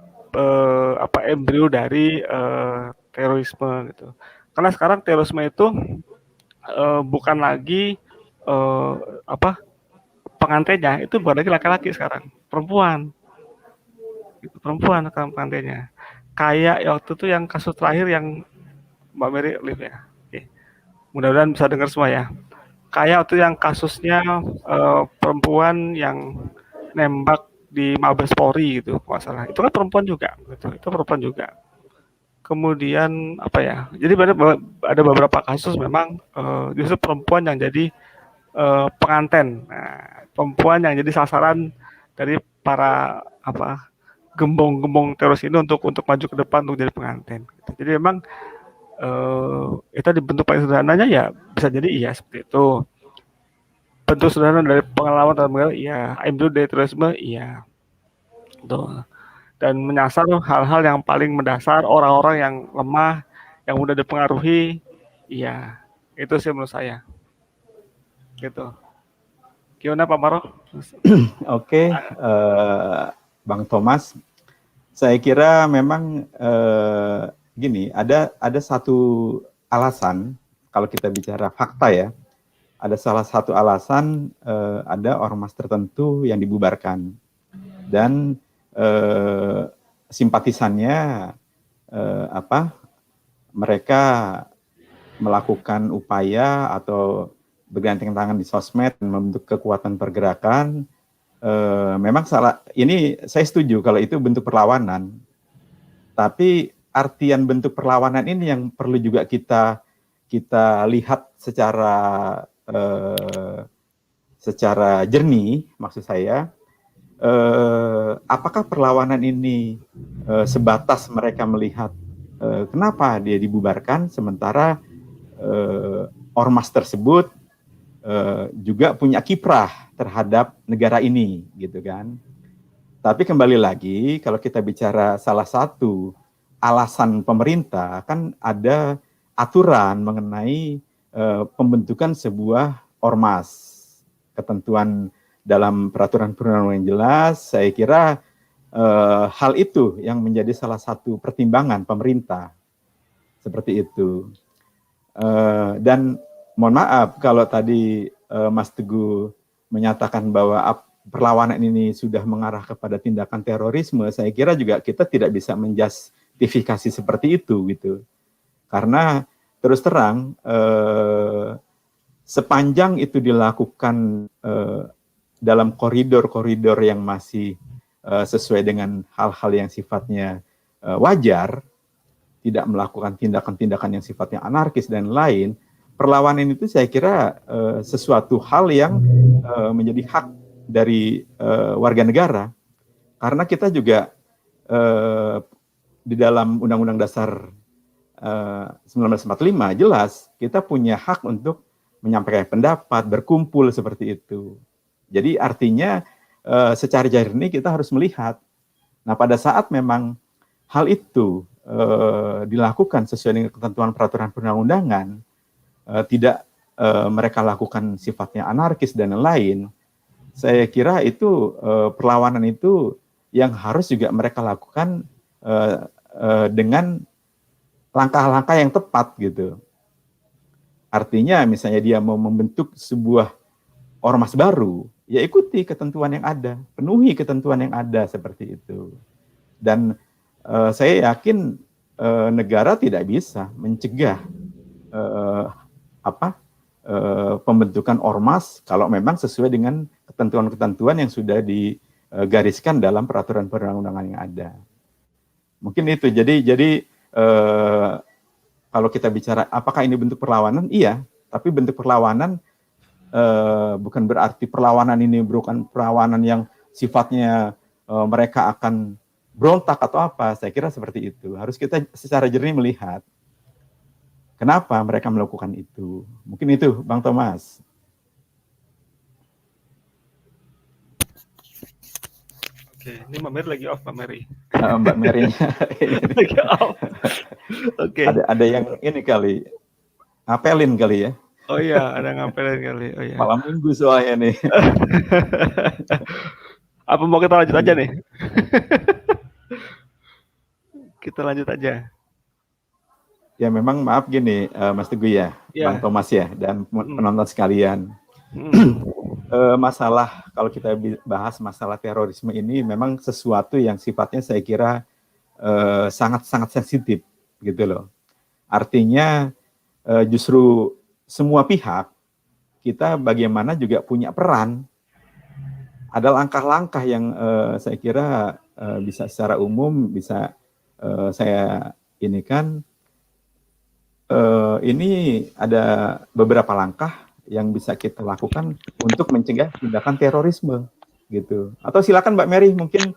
embrio dari terorisme gitu. Karena sekarang terorisme itu bukan lagi pengantinnya, itu bukan lagi laki-laki sekarang, perempuan. Gitu, perempuan pengantinnya. Kayak waktu itu yang kasus terakhir yang Mbak Mary live ya. Oke. Mudah-mudahan bisa dengar semua ya. Kayak waktu yang kasusnya perempuan yang nembak di Mabes Polri gitu, kalau salah. Itu kan perempuan juga, gitu. Itu perempuan juga. Kemudian apa ya? Jadi ada beberapa kasus memang justru perempuan yang jadi penganten. Nah, perempuan yang jadi sasaran dari para apa gembong-gembong teroris ini untuk maju ke depan untuk jadi pengantin. Gitu. Jadi memang itu dibentuk paling sederhananya ya bisa jadi iya seperti itu. Bentuk sederhana dari pengalaman dalam negara iya, aim dari terorisme iya. Tuh. Dan menyasar hal-hal yang paling mendasar, orang-orang yang lemah, yang mudah dipengaruhi, iya. Itu sih menurut saya. Gitu. Gimana Pak Maro? Oke, Bang Thomas, saya kira memang gini, ada satu alasan kalau kita bicara fakta ya, ada salah satu alasan ada ormas tertentu yang dibubarkan dan simpatisannya mereka melakukan upaya atau bergandengan tangan di sosmed membentuk kekuatan pergerakan. Memang salah. Ini saya setuju kalau itu bentuk perlawanan. Tapi artian bentuk perlawanan ini yang perlu juga kita lihat secara jernih. Maksud saya, apakah perlawanan ini sebatas mereka melihat kenapa dia dibubarkan, sementara ormas tersebut juga punya kiprah terhadap negara ini, gitu kan? Tapi kembali lagi, kalau kita bicara salah satu alasan pemerintah, kan ada aturan mengenai pembentukan sebuah ormas, ketentuan dalam peraturan perundang-undangan yang jelas. Saya kira hal itu yang menjadi salah satu pertimbangan pemerintah, seperti itu. Dan mohon maaf kalau tadi Mas Teguh menyatakan bahwa perlawanan ini sudah mengarah kepada tindakan terorisme, saya kira juga kita tidak bisa menjustifikasi seperti itu gitu. Karena terus terang sepanjang itu dilakukan dalam koridor-koridor yang masih sesuai dengan hal-hal yang sifatnya wajar, tidak melakukan tindakan-tindakan yang sifatnya anarkis dan lain, perlawanan itu saya kira sesuatu hal yang menjadi hak dari warga negara, karena kita juga di dalam Undang-Undang Dasar 1945 jelas kita punya hak untuk menyampaikan pendapat, berkumpul seperti itu. Jadi artinya secara jernih kita harus melihat. Nah, pada saat memang hal itu dilakukan sesuai dengan ketentuan peraturan perundang-undangan, tidak mereka lakukan sifatnya anarkis dan lain-lain, saya kira itu perlawanan itu yang harus juga mereka lakukan dengan langkah-langkah yang tepat gitu. Artinya misalnya dia mau membentuk sebuah ormas baru, ya ikuti ketentuan yang ada, penuhi ketentuan yang ada seperti itu. Dan saya yakin negara tidak bisa mencegah pembentukan ormas kalau memang sesuai dengan ketentuan-ketentuan yang sudah digariskan dalam peraturan perundang-undangan yang ada. Mungkin itu. Jadi kalau kita bicara apakah ini bentuk perlawanan? Iya, tapi bentuk perlawanan bukan berarti perlawanan ini bukan perlawanan yang sifatnya mereka akan berontak atau apa. Saya kira seperti itu. Harus kita secara jernih melihat kenapa mereka melakukan itu. Mungkin itu, Bang Thomas. Oke, ini Mbak Mary lagi off, Mbak Mary. Mbak Mary lagi off. Oke. Ada yang ini kali, ngapelin kali ya. Oh iya, ada ngapelin kali. Oh iya. Malam minggu soalnya nih. Apa mau kita lanjut aja nih? Kita lanjut aja. Ya memang maaf gini, Mas Teguh ya, Bang Thomas ya, dan penonton sekalian. Masalah, kalau kita bahas masalah terorisme ini memang sesuatu yang sifatnya saya kira sangat-sangat sensitif gitu loh. Artinya justru semua pihak kita bagaimana juga punya peran. Ada langkah-langkah yang saya kira bisa secara umum bisa saya ini kan ini ada beberapa langkah yang bisa kita lakukan untuk mencegah tindakan terorisme gitu. Atau silakan Mbak Mary, mungkin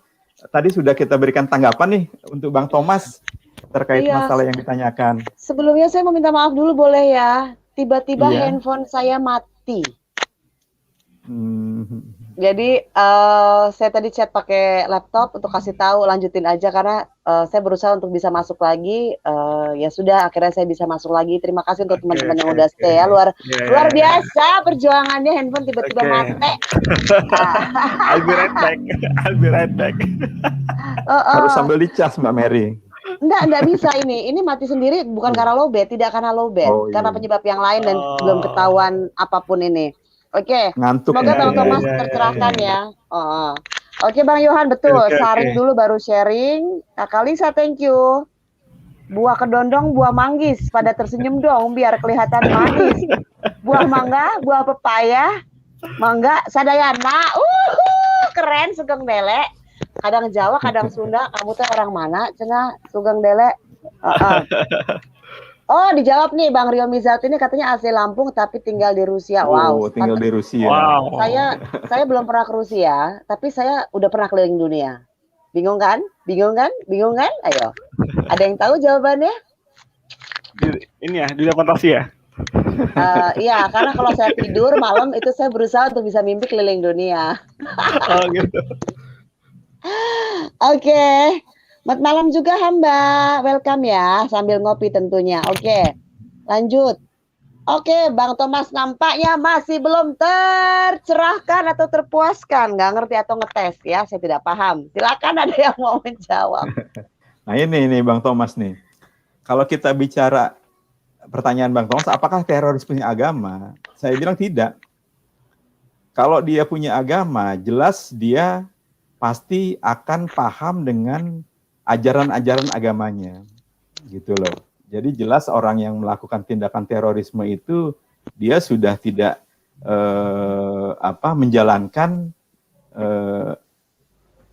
tadi sudah kita berikan tanggapan nih untuk Bang Thomas terkait masalah yang ditanyakan. Sebelumnya saya meminta maaf dulu boleh ya. Tiba-tiba handphone saya mati. Jadi saya tadi chat pakai laptop untuk kasih tahu lanjutin aja karena saya berusaha untuk bisa masuk lagi. Ya sudah, akhirnya saya bisa masuk lagi. Terima kasih untuk teman-teman yang udah stay ya. Luar biasa perjuangannya, handphone tiba-tiba mati. I'll be right back. Harus sambil dicas Mbak Mary. Enggak bisa ini. Ini mati sendiri bukan karena lowbat, tidak karena lowbat, karena penyebab yang lain dan belum ketahuan apapun ini. Oke, ngantuk. Semoga Bang Thomas tercerahkan ya. Oke Bang Yohan, betul. Saring dulu baru sharing. Kak Lisa, thank you. Buah kedondong, buah manggis, pada tersenyum dong biar kelihatan manis. Buah mangga, buah pepaya, mangga sadayana. Keren Sugeng Dele. Kadang Jawa, kadang Sunda. Kamu tuh orang mana? Cenah Sugeng Dele. Oh, dijawab nih Bang Rio Mizat ini katanya asli Lampung tapi tinggal di Rusia. Wow. Tinggal di Rusia. Wow. Saya belum pernah ke Rusia, tapi saya udah pernah keliling dunia. Bingung kan? Ayo. Ada yang tahu jawabannya? Ini ya, di fantasi ya? Iya, karena kalau saya tidur malam itu saya berusaha untuk bisa mimpi keliling dunia. Oh gitu. Oke. Selamat malam juga Hamba, welcome ya, sambil ngopi tentunya. Oke, lanjut. Oke, Bang Thomas nampaknya masih belum tercerahkan atau terpuaskan, nggak ngerti atau ngetes ya, saya tidak paham. Silakan ada yang mau menjawab. Nah ini Bang Thomas nih, kalau kita bicara pertanyaan Bang Thomas, apakah teroris punya agama? Saya bilang tidak. Kalau dia punya agama, jelas dia pasti akan paham dengan ajaran-ajaran agamanya, gitu loh. Jadi jelas orang yang melakukan tindakan terorisme itu dia sudah tidak menjalankan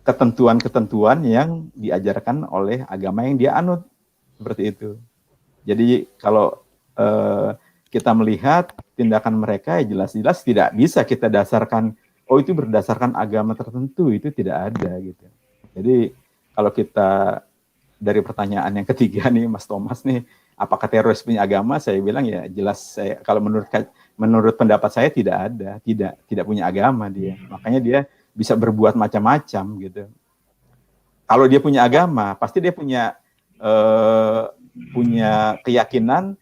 ketentuan-ketentuan yang diajarkan oleh agama yang dia anut, seperti itu. Jadi kalau kita melihat tindakan mereka, ya jelas-jelas tidak bisa kita dasarkan, oh itu berdasarkan agama tertentu, itu tidak ada gitu. Jadi kalau kita dari pertanyaan yang ketiga nih Mas Thomas nih, apakah teroris punya agama? Saya bilang ya jelas, kalau menurut pendapat saya tidak ada, tidak punya agama dia. Makanya dia bisa berbuat macam-macam gitu. Kalau dia punya agama, pasti dia punya keyakinan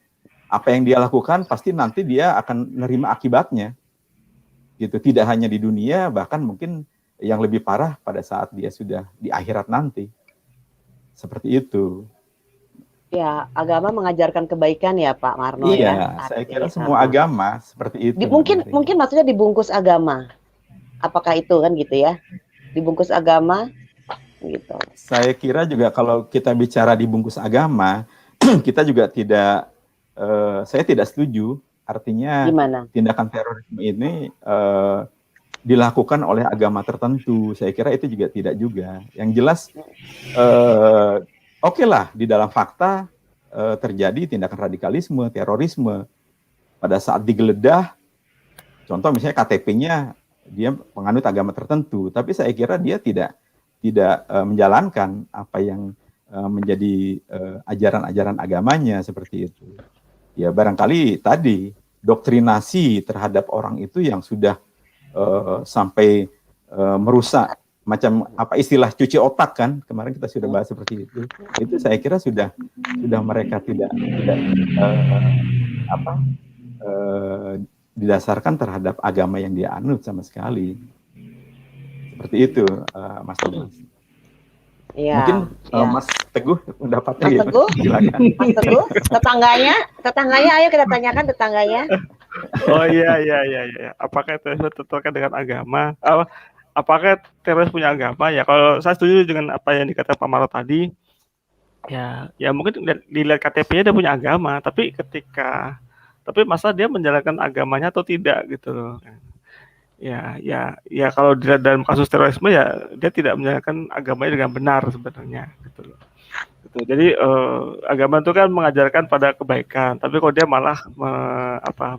apa yang dia lakukan pasti nanti dia akan menerima akibatnya. Gitu. Tidak hanya di dunia, bahkan mungkin yang lebih parah pada saat dia sudah di akhirat nanti. Seperti itu. Ya, agama mengajarkan kebaikan ya Pak Marno iya, ya. Saya kira semua agama seperti itu. Mungkin maksudnya dibungkus agama. Apakah itu kan gitu ya? Dibungkus agama gitu. Saya kira juga kalau kita bicara dibungkus agama, kita juga tidak saya tidak setuju. Artinya gimana? Tindakan terorisme ini dilakukan oleh agama tertentu. Saya kira itu juga tidak juga. Yang jelas, oke lah, di dalam fakta terjadi tindakan radikalisme, terorisme. Pada saat digeledah, contoh misalnya KTP-nya, dia penganut agama tertentu. Tapi saya kira dia tidak menjalankan apa yang menjadi ajaran-ajaran agamanya, seperti itu. Ya barangkali tadi, doktrinasi terhadap orang itu yang sudah sampai merusak, macam apa istilah cuci otak kan, kemarin kita sudah bahas seperti itu saya kira sudah mereka tidak didasarkan terhadap agama yang dia anut sama sekali, seperti itu. Mas Thomas. Ya, mungkin Mas Teguh pendapatnya Mas Teguh? Silakan. Mas Teguh, tetangganya ayo kita tanyakan tetangganya. Oh iya. Apakah teroris terkait dengan agama? Apakah teroris punya agama? Ya kalau saya setuju dengan apa yang dikatakan Pak Maro tadi, Ya mungkin dilihat KTP-nya dia punya agama, tapi masa dia menjalankan agamanya atau tidak gitu loh. Ya kalau dilihat dalam kasus terorisme ya dia tidak menjalankan agamanya dengan benar sebenarnya gitu loh. Gitu. Jadi agama itu kan mengajarkan pada kebaikan, tapi kalau dia malah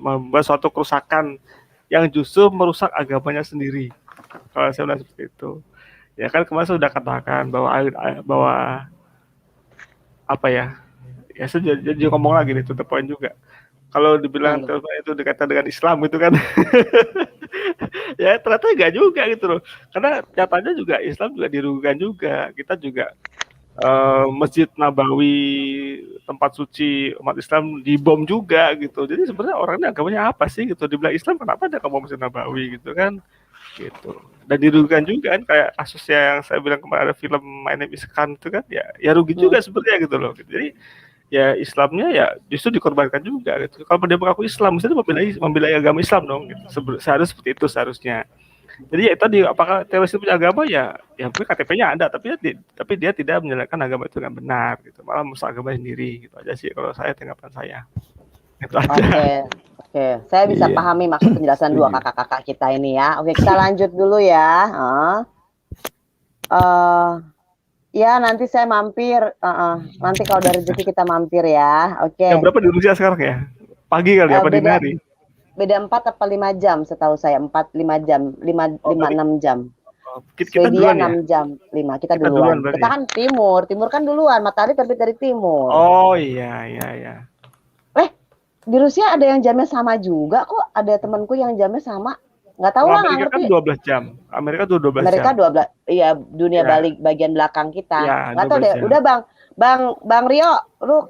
membuat suatu kerusakan yang justru merusak agamanya sendiri. Kalau saya bilang seperti itu. Ya kan kemarin saya sudah katakan bahwa apa ya? Ya saya jadi ngomong lagi nih, to the point juga. Kalau dibilang terorisme itu dikatakan dengan Islam itu kan ya ternyata enggak juga gitu loh. Karena nyatanya juga Islam juga dirugikan juga. Kita juga Masjid Nabawi, tempat suci umat Islam dibom juga gitu. Jadi sebenarnya orangnya agamanya apa sih gitu? Dibilang Islam kenapa dia ngomong Masjid Nabawi gitu kan? Gitu. Dan dirugikan juga kan kayak kasusnya yang saya bilang kemarin ada film My Name is Khan itu kan ya rugi juga sebenarnya gitu loh. Jadi ya Islamnya ya justru dikorbankan juga gitu. Kalau dia mengaku Islam, mesti membela agama Islam dong. Gitu. Seharusnya seperti itu seharusnya. Jadi ya tadi apakah teroris itu punya agama ya mungkin KTP-nya ada tapi dia tidak menjalankan agama itu dengan benar gitu. Malah merusak agama sendiri gitu aja sih kalau tanggapan saya. Itu aja. Oke. Saya bisa pahami maksud penjelasan dua kakak-kakak kita ini ya. Oke, kita lanjut dulu ya. Ya nanti saya mampir. Nanti kalau ada rezeki kita mampir ya. Oke. Jam berapa di Rusia sekarang ya? Pagi kali apa dini hari? Beda 4 atau 5 jam setahu saya. 4-5 jam. 5-6 jam. Kita Swedia duluan 6 jam. 5. Kita duluan. Kita kan timur. Timur kan duluan. Matahari terbit dari timur. Oh iya. Di Rusia ada yang jamnya sama juga kok. Ada temanku yang jamnya sama. Nggak tahu lah, nggak ngerti. Amerika kan 12 jam. Amerika tuh 12 Amerika jam. 12. Iya, dunia balik bagian belakang kita. Nggak tahu deh. Jam. Udah Bang Rio, lu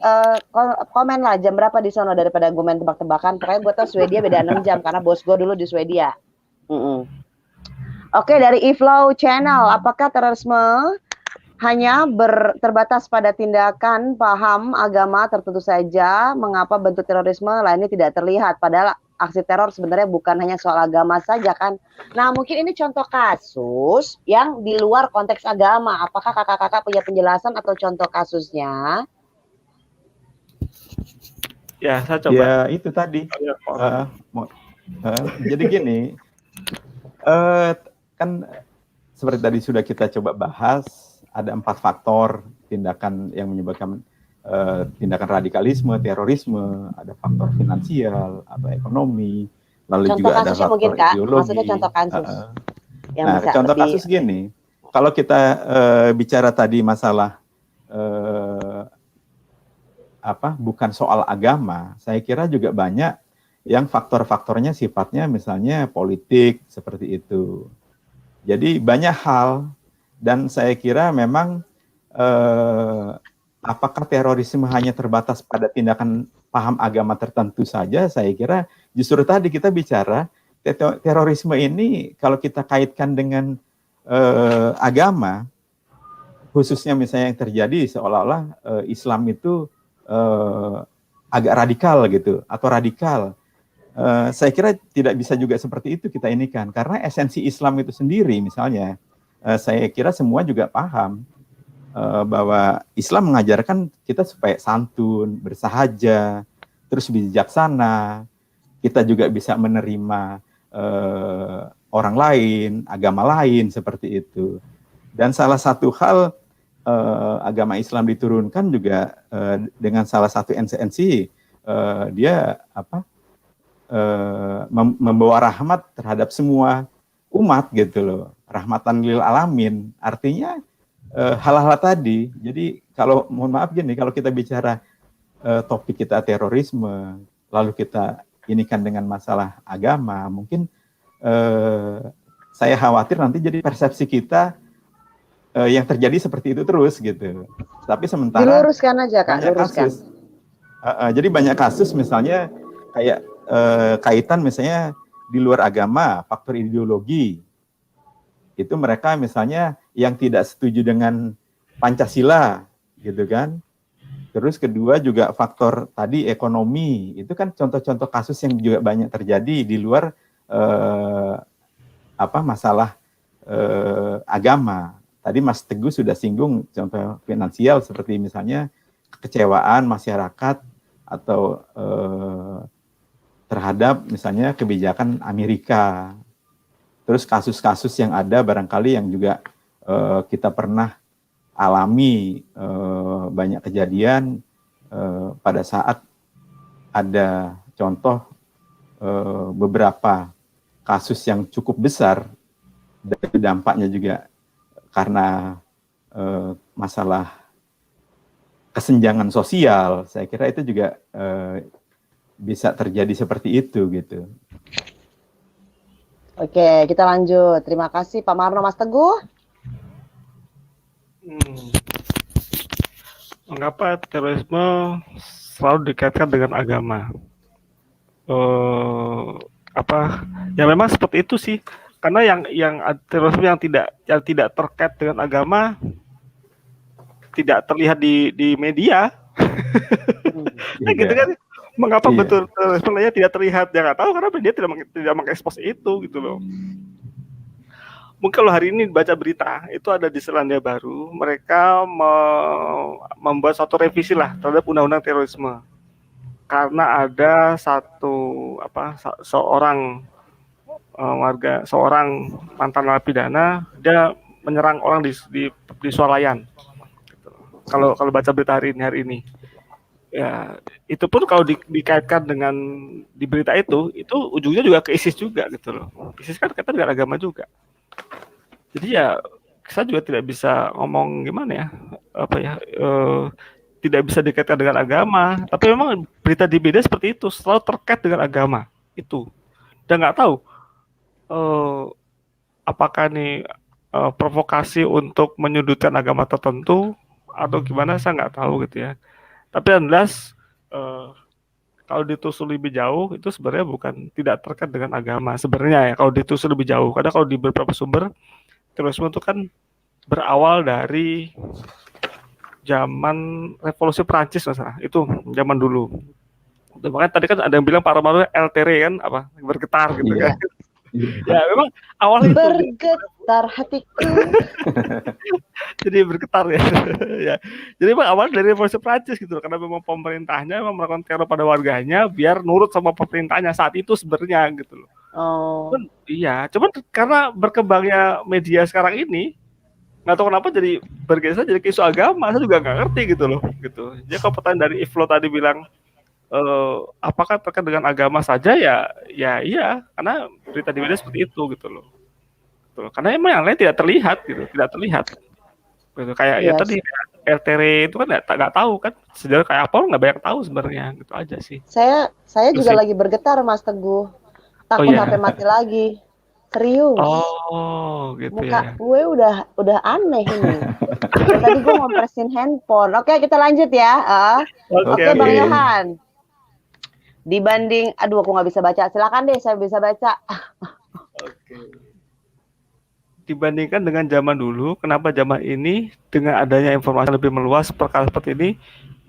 komen lah jam berapa di sono daripada gue main tebak-tebakan. Pokoknya gue tau Swedia beda 6 jam karena bos gue dulu di Swedia. Oke, dari eFlow Channel, apakah terorisme hanya terbatas pada tindakan paham agama tertentu saja? Mengapa bentuk terorisme lainnya tidak terlihat? Padahal aksi teror sebenarnya bukan hanya soal agama saja kan. Nah mungkin ini contoh kasus yang di luar konteks agama. Apakah kakak-kakak punya penjelasan atau contoh kasusnya? Ya saya coba. Ya itu tadi. Jadi gini, kan seperti tadi sudah kita coba bahas, ada 4 faktor tindakan yang menyebabkan tindakan radikalisme, terorisme, ada faktor finansial atau ekonomi, lalu contoh juga ada faktor mungkin, Kak, ideologi. Maksudnya contoh kasus. Nah, contoh kasus gini, kalau kita bicara tadi masalah bukan soal agama, saya kira juga banyak yang faktor-faktornya sifatnya misalnya politik seperti itu. Jadi banyak hal dan saya kira memang apakah terorisme hanya terbatas pada tindakan paham agama tertentu saja? Saya kira justru tadi kita bicara terorisme ini kalau kita kaitkan dengan agama, khususnya misalnya yang terjadi seolah-olah Islam itu agak radikal gitu atau radikal. Saya kira tidak bisa juga seperti itu kita inikan karena esensi Islam itu sendiri misalnya saya kira semua juga paham bahwa Islam mengajarkan kita supaya santun, bersahaja, terus bijaksana. Kita juga bisa menerima orang lain, agama lain seperti itu. Dan salah satu hal agama Islam diturunkan juga dengan salah satu esensi dia membawa rahmat terhadap semua umat gitu loh. Rahmatan lil alamin. Artinya hal-hal tadi, jadi kalau mohon maaf gini, kalau kita bicara topik kita terorisme, lalu kita inikan dengan masalah agama, mungkin saya khawatir nanti jadi persepsi kita yang terjadi seperti itu terus gitu. Tapi sementara diluruskan aja Kak, luruskan. Jadi banyak kasus misalnya kayak kaitan misalnya di luar agama, faktor ideologi. Itu mereka misalnya yang tidak setuju dengan Pancasila gitu kan. Terus kedua juga faktor tadi ekonomi. Itu kan contoh-contoh kasus yang juga banyak terjadi di luar masalah agama. tadi Mas Teguh sudah singgung contoh finansial seperti misalnya kekecewaan masyarakat atau terhadap misalnya kebijakan Amerika. Terus kasus-kasus yang ada barangkali yang juga kita pernah alami, banyak kejadian pada saat ada contoh beberapa kasus yang cukup besar dan dampaknya juga karena masalah kesenjangan sosial. Saya kira itu juga bisa terjadi seperti itu gitu. Oke, kita lanjut. Terima kasih Pak Marno. Mas Teguh. Mengapa terorisme selalu dikaitkan dengan agama? Ya memang seperti itu sih. Karena yang terorisme yang tidak terkait dengan agama tidak terlihat di media. Nah, gitu kan. Mengapa betul terorisme tidak terlihat? Ya nggak tahu karena media tidak mengekspos itu gitu loh. Mungkin kalau hari ini baca berita itu ada di Selandia Baru, mereka membuat suatu revisi lah terhadap undang-undang terorisme karena ada seorang mantan narapidana dia menyerang orang di swalayan. Kalau baca berita hari ini. Ya, itu pun kalau dikaitkan dengan di berita itu ujungnya juga ke ISIS juga gitu loh. ISIS kan kata dengan agama juga. Jadi ya saya juga tidak bisa ngomong gimana ya, tidak bisa dikaitkan dengan agama. Tapi memang berita di media seperti itu selalu terkait dengan agama itu. Dan nggak tahu apakah ini provokasi untuk menyudutkan agama tertentu atau gimana, saya nggak tahu gitu ya. Tapi yang jelas kalau ditelusuri lebih jauh itu sebenarnya tidak terkait dengan agama sebenarnya ya, kalau ditelusuri lebih jauh. Karena kalau di beberapa sumber terorisme itu kan berawal dari zaman revolusi Prancis masalah itu zaman dulu. Makanya tadi kan ada yang bilang paru-paru LTR kan bergetar gitu kan. Ya memang awalnya itu bergetar hatiku. Jadi bergetar ya. Ya. Jadi memang awal dari revolusi Prancis gitu, karena memang pemerintahnya memang melakukan teror pada warganya biar nurut sama pemerintahnya saat itu sebenarnya gitu loh. Cuman karena berkembangnya media sekarang ini nggak tahu kenapa jadi bergeser jadi isu agama, saya juga nggak ngerti gitu loh gitu. Jadi kalau pertanyaan dari Iflo tadi bilang apakah terkait dengan agama saja ya iya, karena berita di media seperti itu gitu loh. Tuh, karena emang yang lain tidak terlihat gitu. Gitu. Kayak ya tadi LTR itu kan nggak tahu kan sejarah kayak apa, nggak banyak tahu sebenarnya gitu aja sih. Saya juga lagi bergetar Mas Teguh, takut HP mati lagi, serius. Gitu. Muka gue udah aneh ini. Tadi gue ngompresin handphone. Oke, kita lanjut ya. Oke, Bang Yohan. Dibanding, aduh aku nggak bisa baca. Silakan deh, saya bisa baca. Oke. Dibandingkan dengan zaman dulu, kenapa zaman ini dengan adanya informasi lebih meluas perkara seperti ini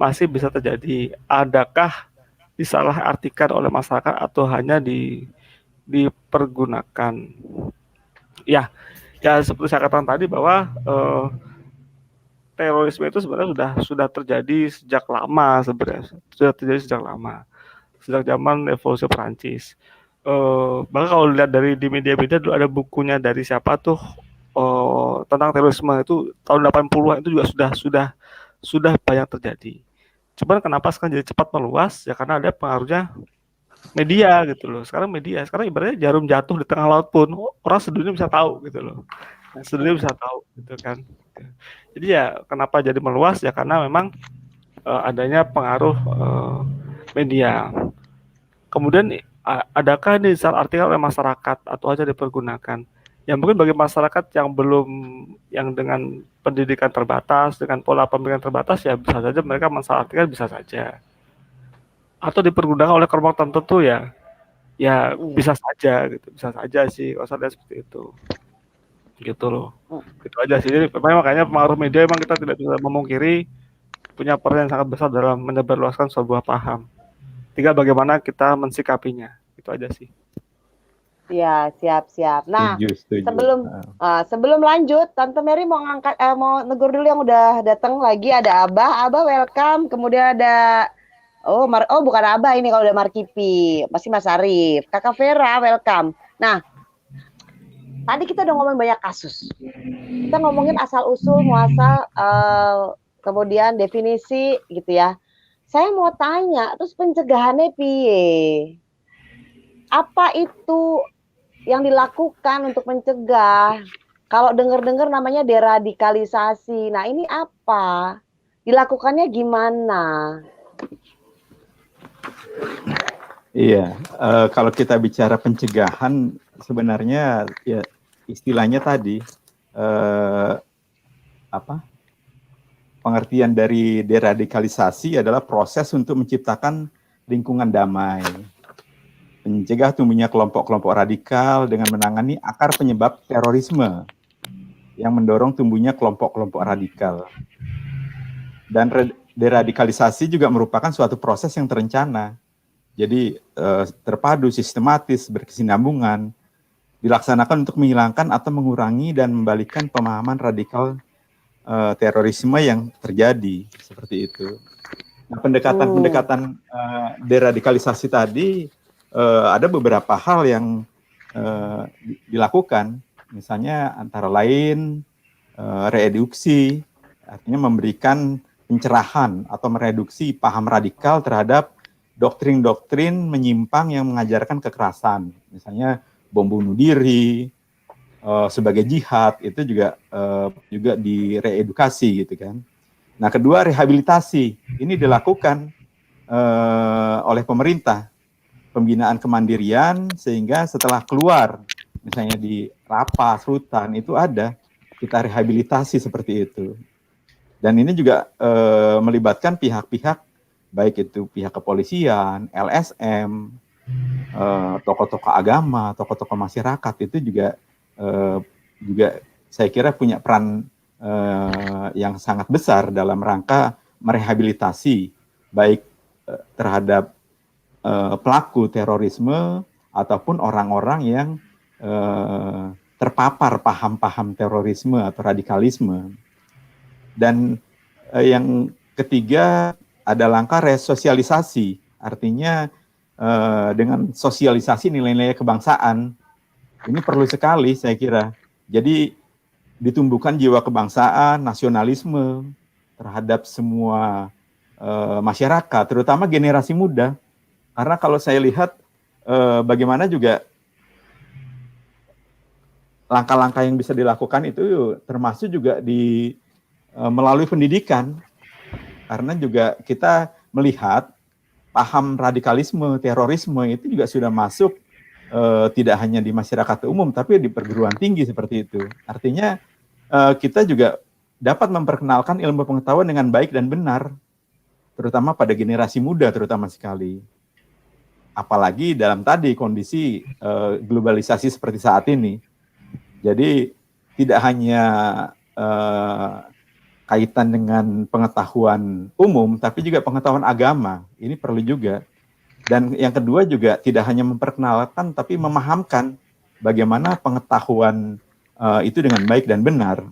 masih bisa terjadi? Adakah disalahartikan oleh masyarakat atau hanya dipergunakan? Ya seperti saya katakan tadi bahwa terorisme itu sebenarnya sudah terjadi sejak lama sejak zaman revolusi Perancis. Bahkan kalau lihat di media-media dulu ada bukunya dari siapa tuh tentang terorisme itu tahun 80-an itu juga sudah banyak terjadi. Cuman kenapa sekarang jadi cepat meluas? Ya karena ada pengaruhnya media gitu loh. Sekarang ibaratnya jarum jatuh di tengah laut pun orang sedunia bisa tahu gitu loh. Sedunia bisa tahu gitu kan. Jadi ya kenapa jadi meluas ya karena memang adanya pengaruh media. Kemudian adakah ini disalahartikan oleh masyarakat atau aja dipergunakan? Ya mungkin bagi masyarakat yang dengan pendidikan terbatas, dengan pola pendidikan terbatas ya bisa saja mereka mensalahartikan, bisa saja. Atau dipergunakan oleh kelompok tertentu ya bisa saja sih kalau saya lihat seperti itu. Gitu loh. Gitu aja sih. Jadi makanya pengaruh media memang kita tidak bisa memungkiri punya peran yang sangat besar dalam menyebarluaskan sebuah paham. Tinggal bagaimana kita mensikapinya. Itu aja sih. Ya, siap-siap. Nah, Setuju, setuju. sebelum lanjut, Tante Mary mau mau negur dulu yang udah datang lagi. Ada Abah welcome. Kemudian ada oh bukan Abah ini kalau udah Markipi, masih Mas Arif. Kakak Vera welcome. Nah, tadi kita udah ngomongin banyak kasus. Kita ngomongin asal usul muasal, kemudian definisi gitu ya. Saya mau tanya, terus pencegahannya piye? Apa itu yang dilakukan untuk mencegah? Kalau dengar-dengar namanya deradikalisasi. Nah, ini apa? Dilakukannya gimana? Iya, kalau kita bicara pencegahan, sebenarnya ya istilahnya tadi pengertian dari deradikalisasi adalah proses untuk menciptakan lingkungan damai, mencegah tumbuhnya kelompok-kelompok radikal dengan menangani akar penyebab terorisme yang mendorong tumbuhnya kelompok-kelompok radikal. Dan deradikalisasi juga merupakan suatu proses yang terencana. Jadi terpadu, sistematis, berkesinambungan, dilaksanakan untuk menghilangkan atau mengurangi dan membalikkan pemahaman radikal terorisme yang terjadi, seperti itu. Nah, pendekatan-pendekatan deradikalisasi tadi ada beberapa hal yang dilakukan, misalnya antara lain reeduksi, artinya memberikan pencerahan atau mereduksi paham radikal terhadap doktrin-doktrin menyimpang yang mengajarkan kekerasan, misalnya bom bunuh diri sebagai jihad, itu juga direedukasi gitu kan. Nah, kedua, rehabilitasi ini dilakukan oleh pemerintah, pembinaan kemandirian, sehingga setelah keluar misalnya di lapas, rutan, itu ada kita rehabilitasi seperti itu. Dan ini juga melibatkan pihak-pihak, baik itu pihak kepolisian, LSM, tokoh-tokoh agama, tokoh-tokoh masyarakat, itu juga saya kira punya peran yang sangat besar dalam rangka merehabilitasi baik terhadap pelaku terorisme ataupun orang-orang yang terpapar paham-paham terorisme atau radikalisme. Dan yang ketiga ada langkah resosialisasi, artinya dengan sosialisasi nilai-nilai kebangsaan. Ini perlu sekali saya kira. Jadi ditumbuhkan jiwa kebangsaan, nasionalisme terhadap semua masyarakat, terutama generasi muda. Karena kalau saya lihat bagaimana juga langkah-langkah yang bisa dilakukan itu termasuk juga melalui pendidikan. Karena juga kita melihat paham radikalisme, terorisme itu juga sudah masuk tidak hanya di masyarakat umum, tapi di perguruan tinggi seperti itu. Artinya kita juga dapat memperkenalkan ilmu pengetahuan dengan baik dan benar, terutama pada generasi muda terutama sekali. Apalagi dalam tadi kondisi globalisasi seperti saat ini. Jadi tidak hanya kaitan dengan pengetahuan umum, tapi juga pengetahuan agama. Ini perlu juga. Dan yang kedua juga tidak hanya memperkenalkan, tapi memahamkan bagaimana pengetahuan itu dengan baik dan benar.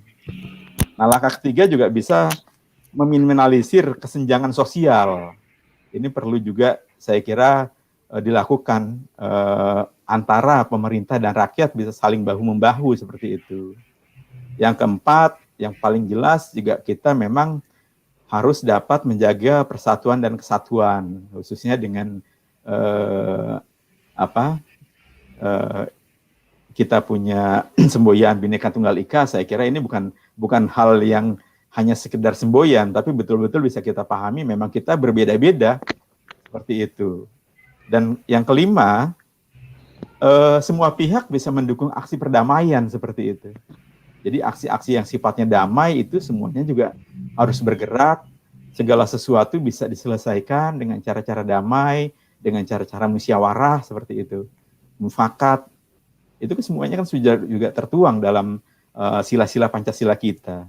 Nah, langkah ketiga juga bisa meminimalisir kesenjangan sosial. Ini perlu juga saya kira dilakukan antara pemerintah dan rakyat bisa saling bahu-membahu seperti itu. Yang keempat, yang paling jelas juga kita memang harus dapat menjaga persatuan dan kesatuan, khususnya dengan kita punya semboyan Bhinneka Tunggal Ika. Saya kira ini bukan hal yang hanya sekedar semboyan, tapi betul-betul bisa kita pahami memang kita berbeda-beda seperti itu. Dan yang kelima, semua pihak bisa mendukung aksi perdamaian seperti itu. Jadi aksi-aksi yang sifatnya damai itu semuanya juga harus bergerak, segala sesuatu bisa diselesaikan dengan cara-cara damai, dengan cara-cara musyawarah seperti itu, mufakat. Itu semuanya kan sudah juga tertuang dalam sila-sila Pancasila kita.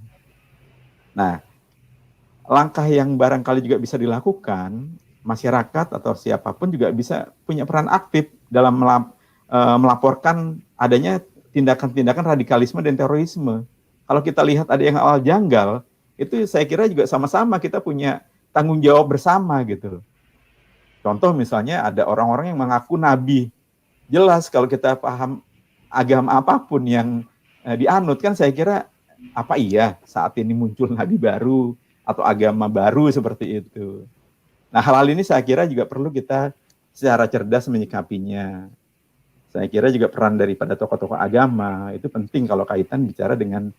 Nah, langkah yang barangkali juga bisa dilakukan, masyarakat atau siapapun juga bisa punya peran aktif dalam melaporkan adanya tindakan-tindakan radikalisme dan terorisme. Kalau kita lihat ada yang awal janggal, itu saya kira juga sama-sama kita punya tanggung jawab bersama gitu. Contoh misalnya ada orang-orang yang mengaku nabi. Jelas kalau kita paham agama apapun yang dianut kan saya kira apa iya saat ini muncul nabi baru atau agama baru seperti itu. Nah, hal-hal ini saya kira juga perlu kita secara cerdas menyikapinya. Saya kira juga peran daripada tokoh-tokoh agama itu penting kalau kaitan bicara dengan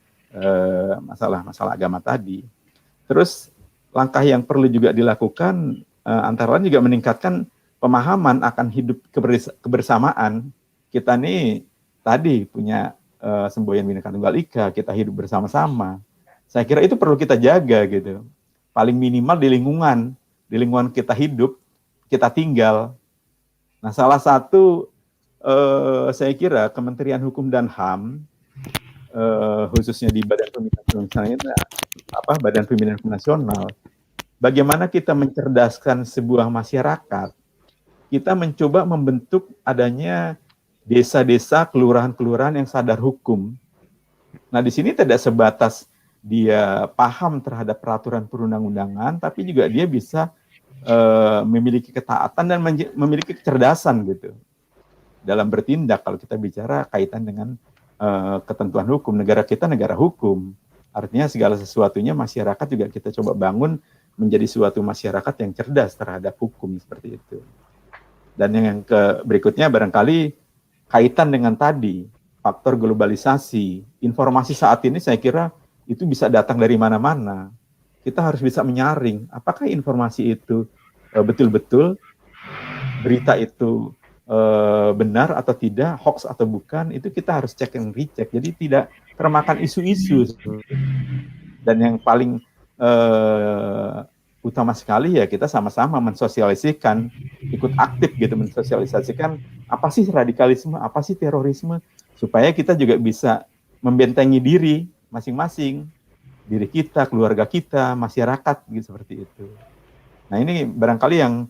masalah-masalah agama tadi. Terus langkah yang perlu juga dilakukan antara lain juga meningkatkan pemahaman akan hidup kebersamaan. Kita nih tadi punya semboyan Bhinneka Tunggal Ika, kita hidup bersama-sama. Saya kira itu perlu kita jaga gitu. Paling minimal di lingkungan kita hidup, kita tinggal. Nah, salah satu saya kira Kementerian Hukum dan HAM khususnya di Badan Pembinaan Hukum Nasional, bagaimana kita mencerdaskan sebuah masyarakat, kita mencoba membentuk adanya desa-desa, kelurahan-kelurahan yang sadar hukum. Nah, di sini tidak sebatas dia paham terhadap peraturan perundang-undangan, tapi juga dia bisa memiliki ketaatan dan memiliki kecerdasan gitu dalam bertindak. Kalau kita bicara kaitan dengan ketentuan hukum, negara kita negara hukum, artinya segala sesuatunya masyarakat juga kita coba bangun menjadi suatu masyarakat yang cerdas terhadap hukum seperti itu. Dan yang berikutnya barangkali kaitan dengan tadi faktor globalisasi, informasi saat ini saya kira itu bisa datang dari mana-mana. Kita harus bisa menyaring apakah informasi itu betul-betul berita itu benar atau tidak, hoax atau bukan, itu kita harus cek dan recheck. Jadi tidak termakan isu-isu. Dan yang paling utama sekali ya kita sama-sama mensosialisasikan, ikut aktif gitu mensosialisasikan apa sih radikalisme, apa sih terorisme, supaya kita juga bisa membentengi diri masing-masing, diri kita, keluarga kita, masyarakat gitu seperti itu. Nah, ini barangkali yang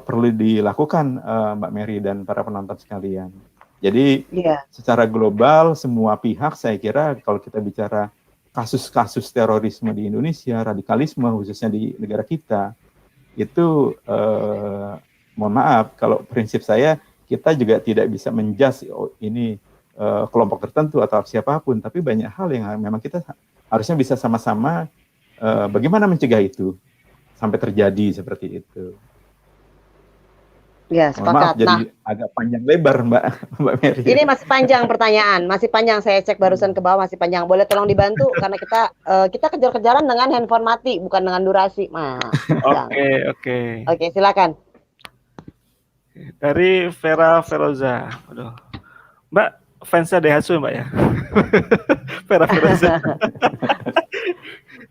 perlu dilakukan Mbak Mary dan para penonton sekalian. Jadi secara global semua pihak saya kira kalau kita bicara kasus-kasus terorisme di Indonesia, radikalisme khususnya di negara kita, itu mohon maaf kalau prinsip saya kita juga tidak bisa menjudge ini kelompok tertentu atau siapapun, tapi banyak hal yang memang kita harusnya bisa sama-sama bagaimana mencegah itu sampai terjadi seperti itu. Ya, sepakat. Jadi agak panjang lebar Mbak Mary. Ini masih panjang pertanyaan, masih panjang. Saya cek barusan ke bawah masih panjang. Boleh tolong dibantu karena kita kejar-kejaran dengan handphone mati, bukan dengan durasi. Oke, silakan. Dari Vera Feroza. Aduh. Mbak, fansnya Daihatsu Mbak ya? Vera Feroza.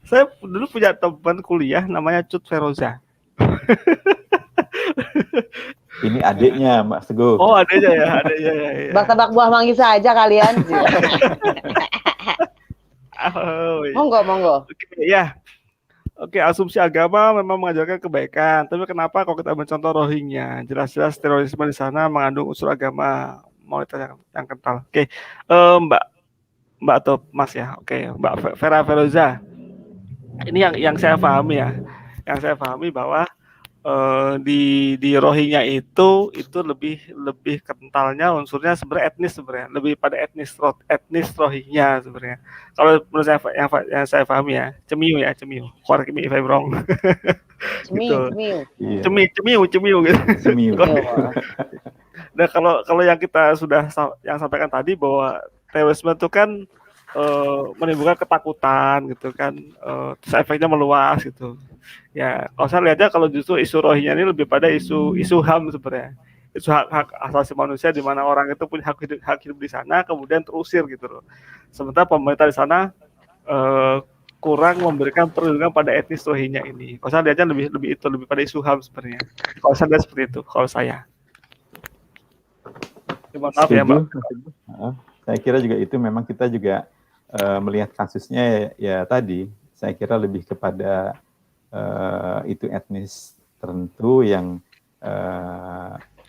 Saya dulu punya teman kuliah namanya Cut Feroza. Ini adiknya Mbak Teguh. Oh, adiknya ya. Bak-tabak buah manggis aja kalian. Monggo. Oke, asumsi agama memang mengajarkan kebaikan. Tapi kenapa kalau kita mencontoh Rohingya, jelas-jelas terorisme di sana mengandung unsur agama mayoritas yang kental. Oke, Mbak atau Mas ya. Oke, Mbak Vera Feroza. Ini yang saya pahami ya. Yang saya pahami bahwa di Rohingya itu lebih kentalnya unsurnya sebenarnya etnis lebih pada etnis Rohingya sebenarnya. Kalau menurut saya yang saya pahami ya, Cemiu. Correct me if I'm wrong. Cemiu gitu. Cemiu. Nah, kalau yang kita sudah sampaikan tadi bahwa terorisme itu kan menimbulkan ketakutan gitu kan, terus efeknya meluas gitu. Ya, kalau saya lihatnya kalau justru isu Rohingya ini lebih pada isu HAM sebenarnya. Isu hak asasi manusia di mana orang itu punya hak hidup di sana kemudian terusir gitu loh. Sementara pemerintah di sana kurang memberikan perlindungan pada etnis Rohingya ini. Kalau saya lihatnya lebih pada isu HAM sebenarnya. Kalau saya lihat seperti itu, kalau saya. Maaf ya Mbak. Saya kira juga itu memang kita juga melihat kasusnya ya tadi. Saya kira lebih kepada itu etnis tertentu yang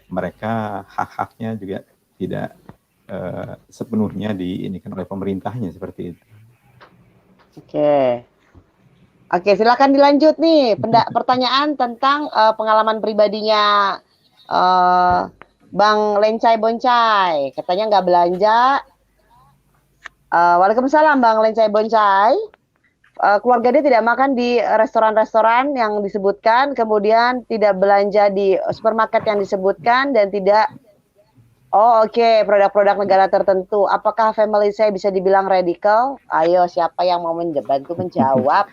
mereka hak-haknya juga tidak sepenuhnya diinikan oleh pemerintahnya seperti itu. Oke, silakan dilanjut nih. Pertanyaan tentang pengalaman pribadinya Bang Lencai Boncai. Katanya nggak belanja. Waalaikumsalam Bang Lencai Boncai. Keluarga dia tidak makan di restoran-restoran yang disebutkan, kemudian tidak belanja di supermarket yang disebutkan, dan tidak produk-produk negara tertentu. Apakah family saya bisa dibilang radikal? Ayo, siapa yang mau bantu menjawab?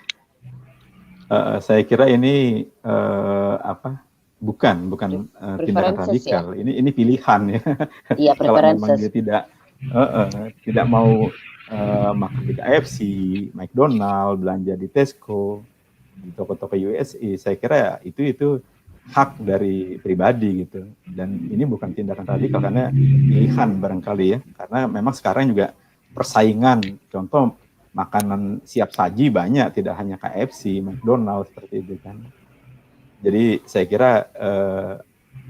Saya kira ini bukan tindakan radikal. Ya? Ini pilihan ya. Iya, kalau memang dia tidak mau makan di KFC, McDonald, belanja di Tesco, di toko-toko USA, saya kira itu hak dari pribadi gitu. Dan ini bukan tindakan radikal karena pilihan barangkali ya. Karena memang sekarang juga persaingan, contoh makanan siap saji banyak, tidak hanya KFC, McDonald seperti itu kan. Jadi saya kira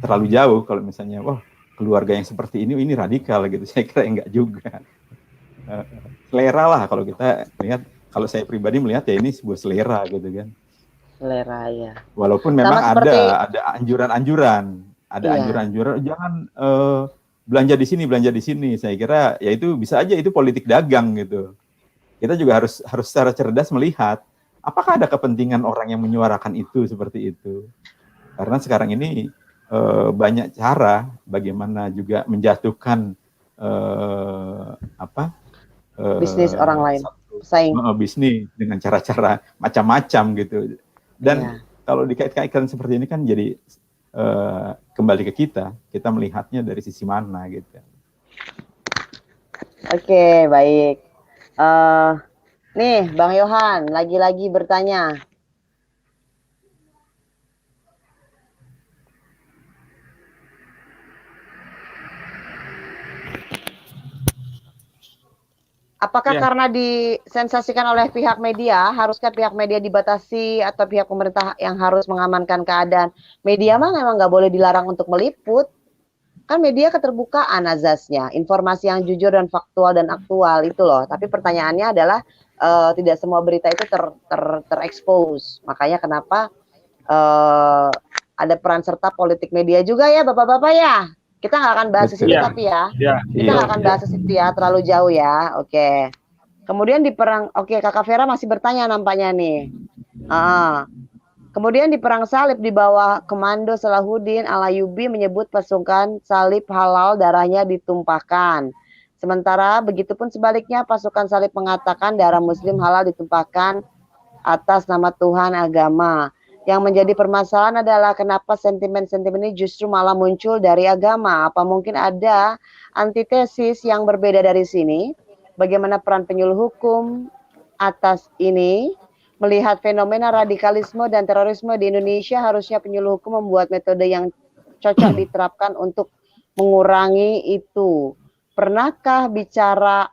terlalu jauh kalau misalnya keluarga yang seperti ini radikal gitu. Saya kira enggak juga. Selera lah kalau kita lihat, kalau saya pribadi melihat ya ini sebuah selera gitu kan. Selera ya. Walaupun memang ada anjuran-anjuran, jangan belanja di sini. Saya kira ya itu bisa aja itu politik dagang gitu. Kita juga harus secara cerdas melihat apakah ada kepentingan orang yang menyuarakan itu seperti itu. Karena sekarang ini banyak cara bagaimana juga menjatuhkan bisnis orang lain, bisnis dengan cara-cara macam-macam gitu. Dan kalau dikait-kaitkan seperti ini kan jadi kembali ke kita melihatnya dari sisi mana gitu. Oke, baik. Nih, Bang Yohan lagi-lagi bertanya. Apakah karena disensasikan oleh pihak media, haruskah pihak media dibatasi atau pihak pemerintah yang harus mengamankan keadaan? Media mah memang nggak boleh dilarang untuk meliput. Kan media keterbukaan azasnya, informasi yang jujur dan faktual dan aktual itu loh. Tapi pertanyaannya adalah tidak semua berita itu terekspos. Makanya kenapa ada peran serta politik media juga ya, Bapak-bapak ya. Kita nggak akan bahas di situ tapi kita nggak akan bahas di situ ya, terlalu jauh ya. Oke. Kemudian di perang, Kakak Vera masih bertanya nampaknya nih. Kemudian di perang salib di bawah komando Salahuddin Al-Ayyubi menyebut pasukan salib halal darahnya ditumpahkan. Sementara begitupun sebaliknya pasukan salib mengatakan darah muslim halal ditumpahkan atas nama Tuhan agama. Yang menjadi permasalahan adalah kenapa sentimen-sentimen ini justru malah muncul dari agama. Apa mungkin ada antitesis yang berbeda dari sini? Bagaimana peran penyuluh hukum atas ini? Melihat fenomena radikalisme dan terorisme di Indonesia, harusnya penyuluh hukum membuat metode yang cocok diterapkan untuk mengurangi itu. Pernahkah bicara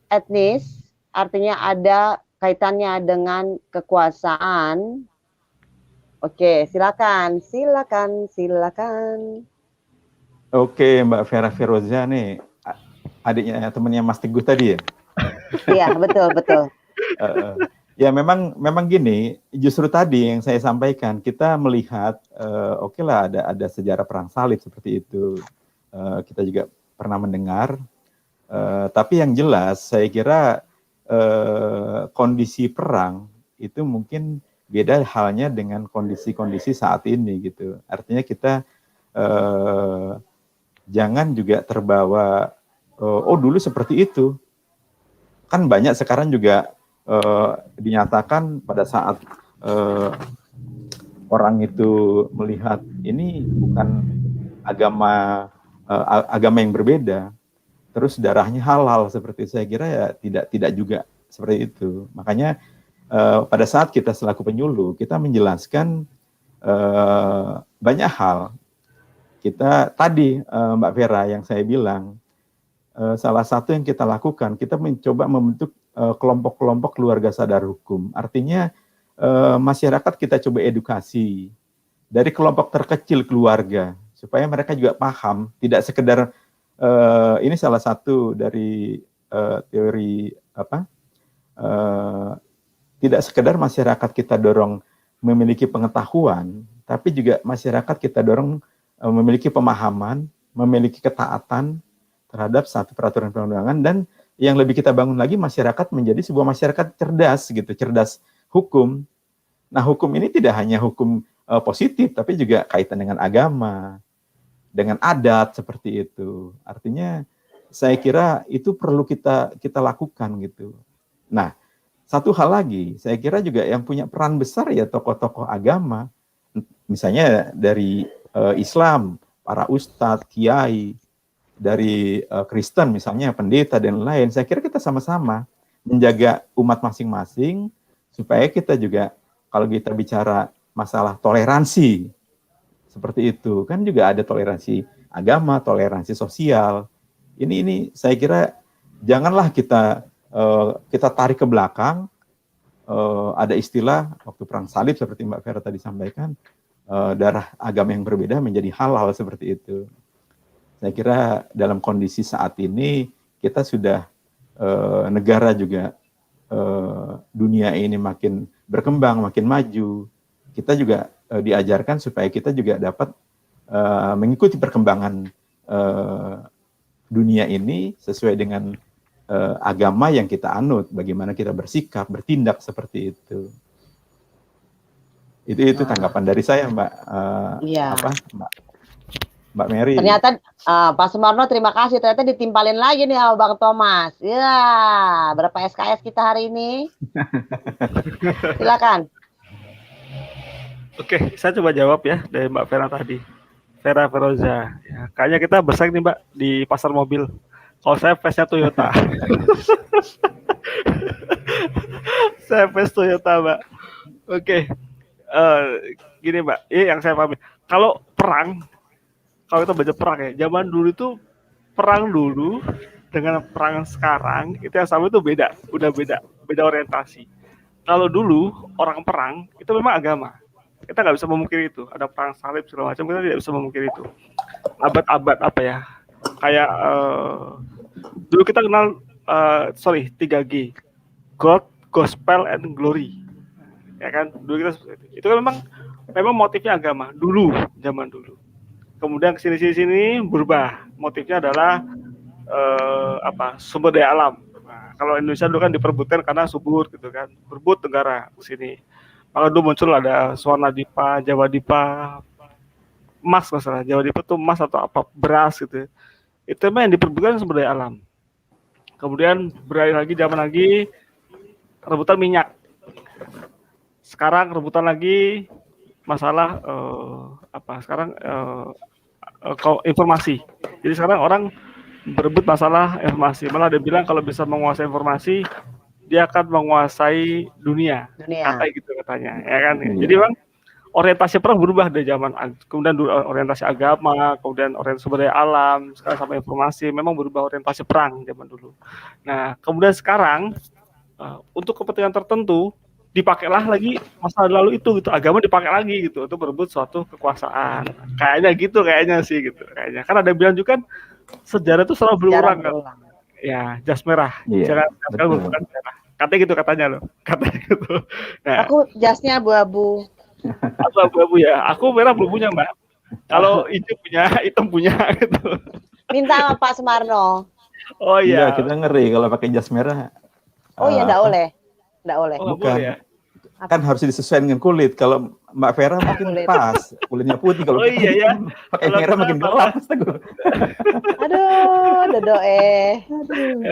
etnis, artinya ada kaitannya dengan kekuasaan? Oke, silakan. Oke, Mbak Vera Feroza nih, adiknya temannya Mas Teguh tadi ya? Iya, betul. Ya memang gini, justru tadi yang saya sampaikan, kita melihat, lah ada sejarah perang salib seperti itu. Kita juga pernah mendengar, tapi yang jelas saya kira kondisi perang itu mungkin beda halnya dengan kondisi-kondisi saat ini gitu. Artinya kita jangan juga terbawa, dulu seperti itu. Kan banyak sekarang juga dinyatakan pada saat orang itu melihat ini bukan agama yang berbeda, terus darahnya halal seperti itu. Saya kira ya tidak juga seperti itu. Makanya pada saat kita selaku penyuluh, kita menjelaskan banyak hal. Kita tadi Mbak Vera yang saya bilang, salah satu yang kita lakukan, kita mencoba membentuk kelompok-kelompok keluarga sadar hukum. Artinya masyarakat kita coba edukasi dari kelompok terkecil keluarga, supaya mereka juga paham, tidak sekedar ini salah satu dari teori apa? Tidak sekedar masyarakat kita dorong memiliki pengetahuan, tapi juga masyarakat kita dorong memiliki pemahaman, memiliki ketaatan terhadap satu peraturan perundangan, dan yang lebih kita bangun lagi masyarakat menjadi sebuah masyarakat cerdas gitu, cerdas hukum. Nah, hukum ini tidak hanya hukum positif, tapi juga kaitan dengan agama, dengan adat seperti itu. Artinya saya kira itu perlu kita lakukan gitu. Nah, satu hal lagi, saya kira juga yang punya peran besar ya tokoh-tokoh agama, misalnya dari Islam, para ustadz, kiai, dari Kristen misalnya pendeta dan lain. Saya kira kita sama-sama menjaga umat masing-masing supaya kita juga kalau kita bicara masalah toleransi seperti itu, kan juga ada toleransi agama, toleransi sosial. Ini saya kira janganlah kita tarik ke belakang. Ada istilah waktu perang salib seperti Mbak Vera tadi sampaikan, darah agama yang berbeda menjadi halal seperti itu. Saya kira dalam kondisi saat ini kita sudah negara juga dunia ini makin berkembang, makin maju. Kita juga diajarkan supaya kita juga dapat mengikuti perkembangan dunia ini sesuai dengan agama yang kita anut, bagaimana kita bersikap, bertindak seperti itu. Itu tanggapan dari saya, Mbak. Mbak Mary. Ternyata Pak Sumarno terima kasih. Ternyata ditimpalin lagi nih sama Bang Thomas. Ya, berapa SKS kita hari ini? Silakan. Oke, saya coba jawab ya dari Mbak Vera tadi. Vera Feroza. Ya, kayaknya kita bersaing nih Mbak di pasar mobil. Kalau saya face-nya Toyota. Saya face Toyota, Mbak. Oke. Gini Mbak, ini yang saya pahami. Kalau kita baca perang ya, zaman dulu itu perang dulu dengan perang sekarang itu yang sama itu beda, udah beda orientasi. Kalau dulu orang perang itu memang agama, kita nggak bisa memungkiri itu. Ada perang salib segala macam, kita tidak bisa memungkiri itu. Abad-abad apa ya? Kayak dulu kita kenal 3G, God, Gospel, and Glory, ya kan? Dulu kita itu kan memang motifnya agama dulu, zaman dulu. Kemudian kesini berubah, motifnya adalah sumber daya alam. Nah, kalau Indonesia dulu kan diperbutkan karena subur gitu kan, berebut negara sini. Maka dulu muncul ada Swarna Dipa, Jawa Dipa, emas masalah Jawa Dipa itu emas atau apa beras gitu. Itu memang yang diperbutkan sumber daya alam. Kemudian beralih lagi zaman lagi rebutan minyak. Sekarang rebutan lagi masalah informasi. Jadi sekarang orang berebut masalah informasi. Malah dia bilang kalau bisa menguasai informasi, dia akan menguasai dunia. Kata gitu katanya, ya kan? Jadi bang, orientasi perang berubah dari zaman kemudian orientasi agama, kemudian orientasi sumber daya alam, sekarang sampai informasi, memang berubah orientasi perang zaman dulu. Nah, kemudian sekarang untuk kepentingan tertentu dipakailah lagi masa lalu itu gitu, agama dipakai lagi gitu untuk berebut suatu kekuasaan. Kayaknya sih gitu. Kayaknya kan ada bilang juga kan sejarah itu selalu berulang kan. Ya, jas merah. Jangan bukan merah. Katanya gitu katanya loh. Katanya gitu. Nah, aku jasnya abu-abu. Abu-abu ya. Aku merah belum punya, Mbak. Kalau hijau punya, hitam punya gitu. Minta sama Pak Sumarno. Oh iya. Kita ngeri kalau pakai jas merah. Oh iya, enggak boleh. Enggak boleh. Bukan. Ya? Kan harus disesuaikan dengan kulit. Kalau Mbak Vera makin pas, kulitnya putih. Kalau ya. Pakai merah makin gelap. Aduh,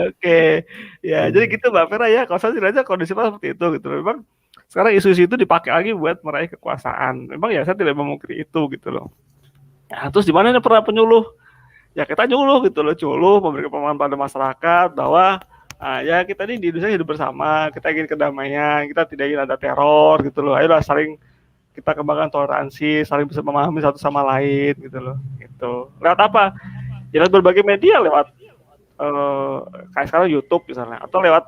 Oke. Ya, jadi gitu Mbak Vera ya. Kalau saya aja kondisi seperti itu gitu. Memang sekarang isu-isu itu dipakai lagi buat meraih kekuasaan. Memang ya saya tidak memungkiri itu gitu loh. Nah, terus di mana nih para penyuluh? Ya kita nyuluh gitu loh, memberikan pemahaman pada masyarakat bahwa ya kita ini di Indonesia hidup bersama, kita ingin kedamaian, kita tidak ingin ada teror gitu loh. Ayolah saling kita kembangkan toleransi, saling bisa memahami satu sama lain gitu loh. Gitu. Lewat apa? Ya lewat berbagai media, lewat kayak sekarang YouTube misalnya, atau lewat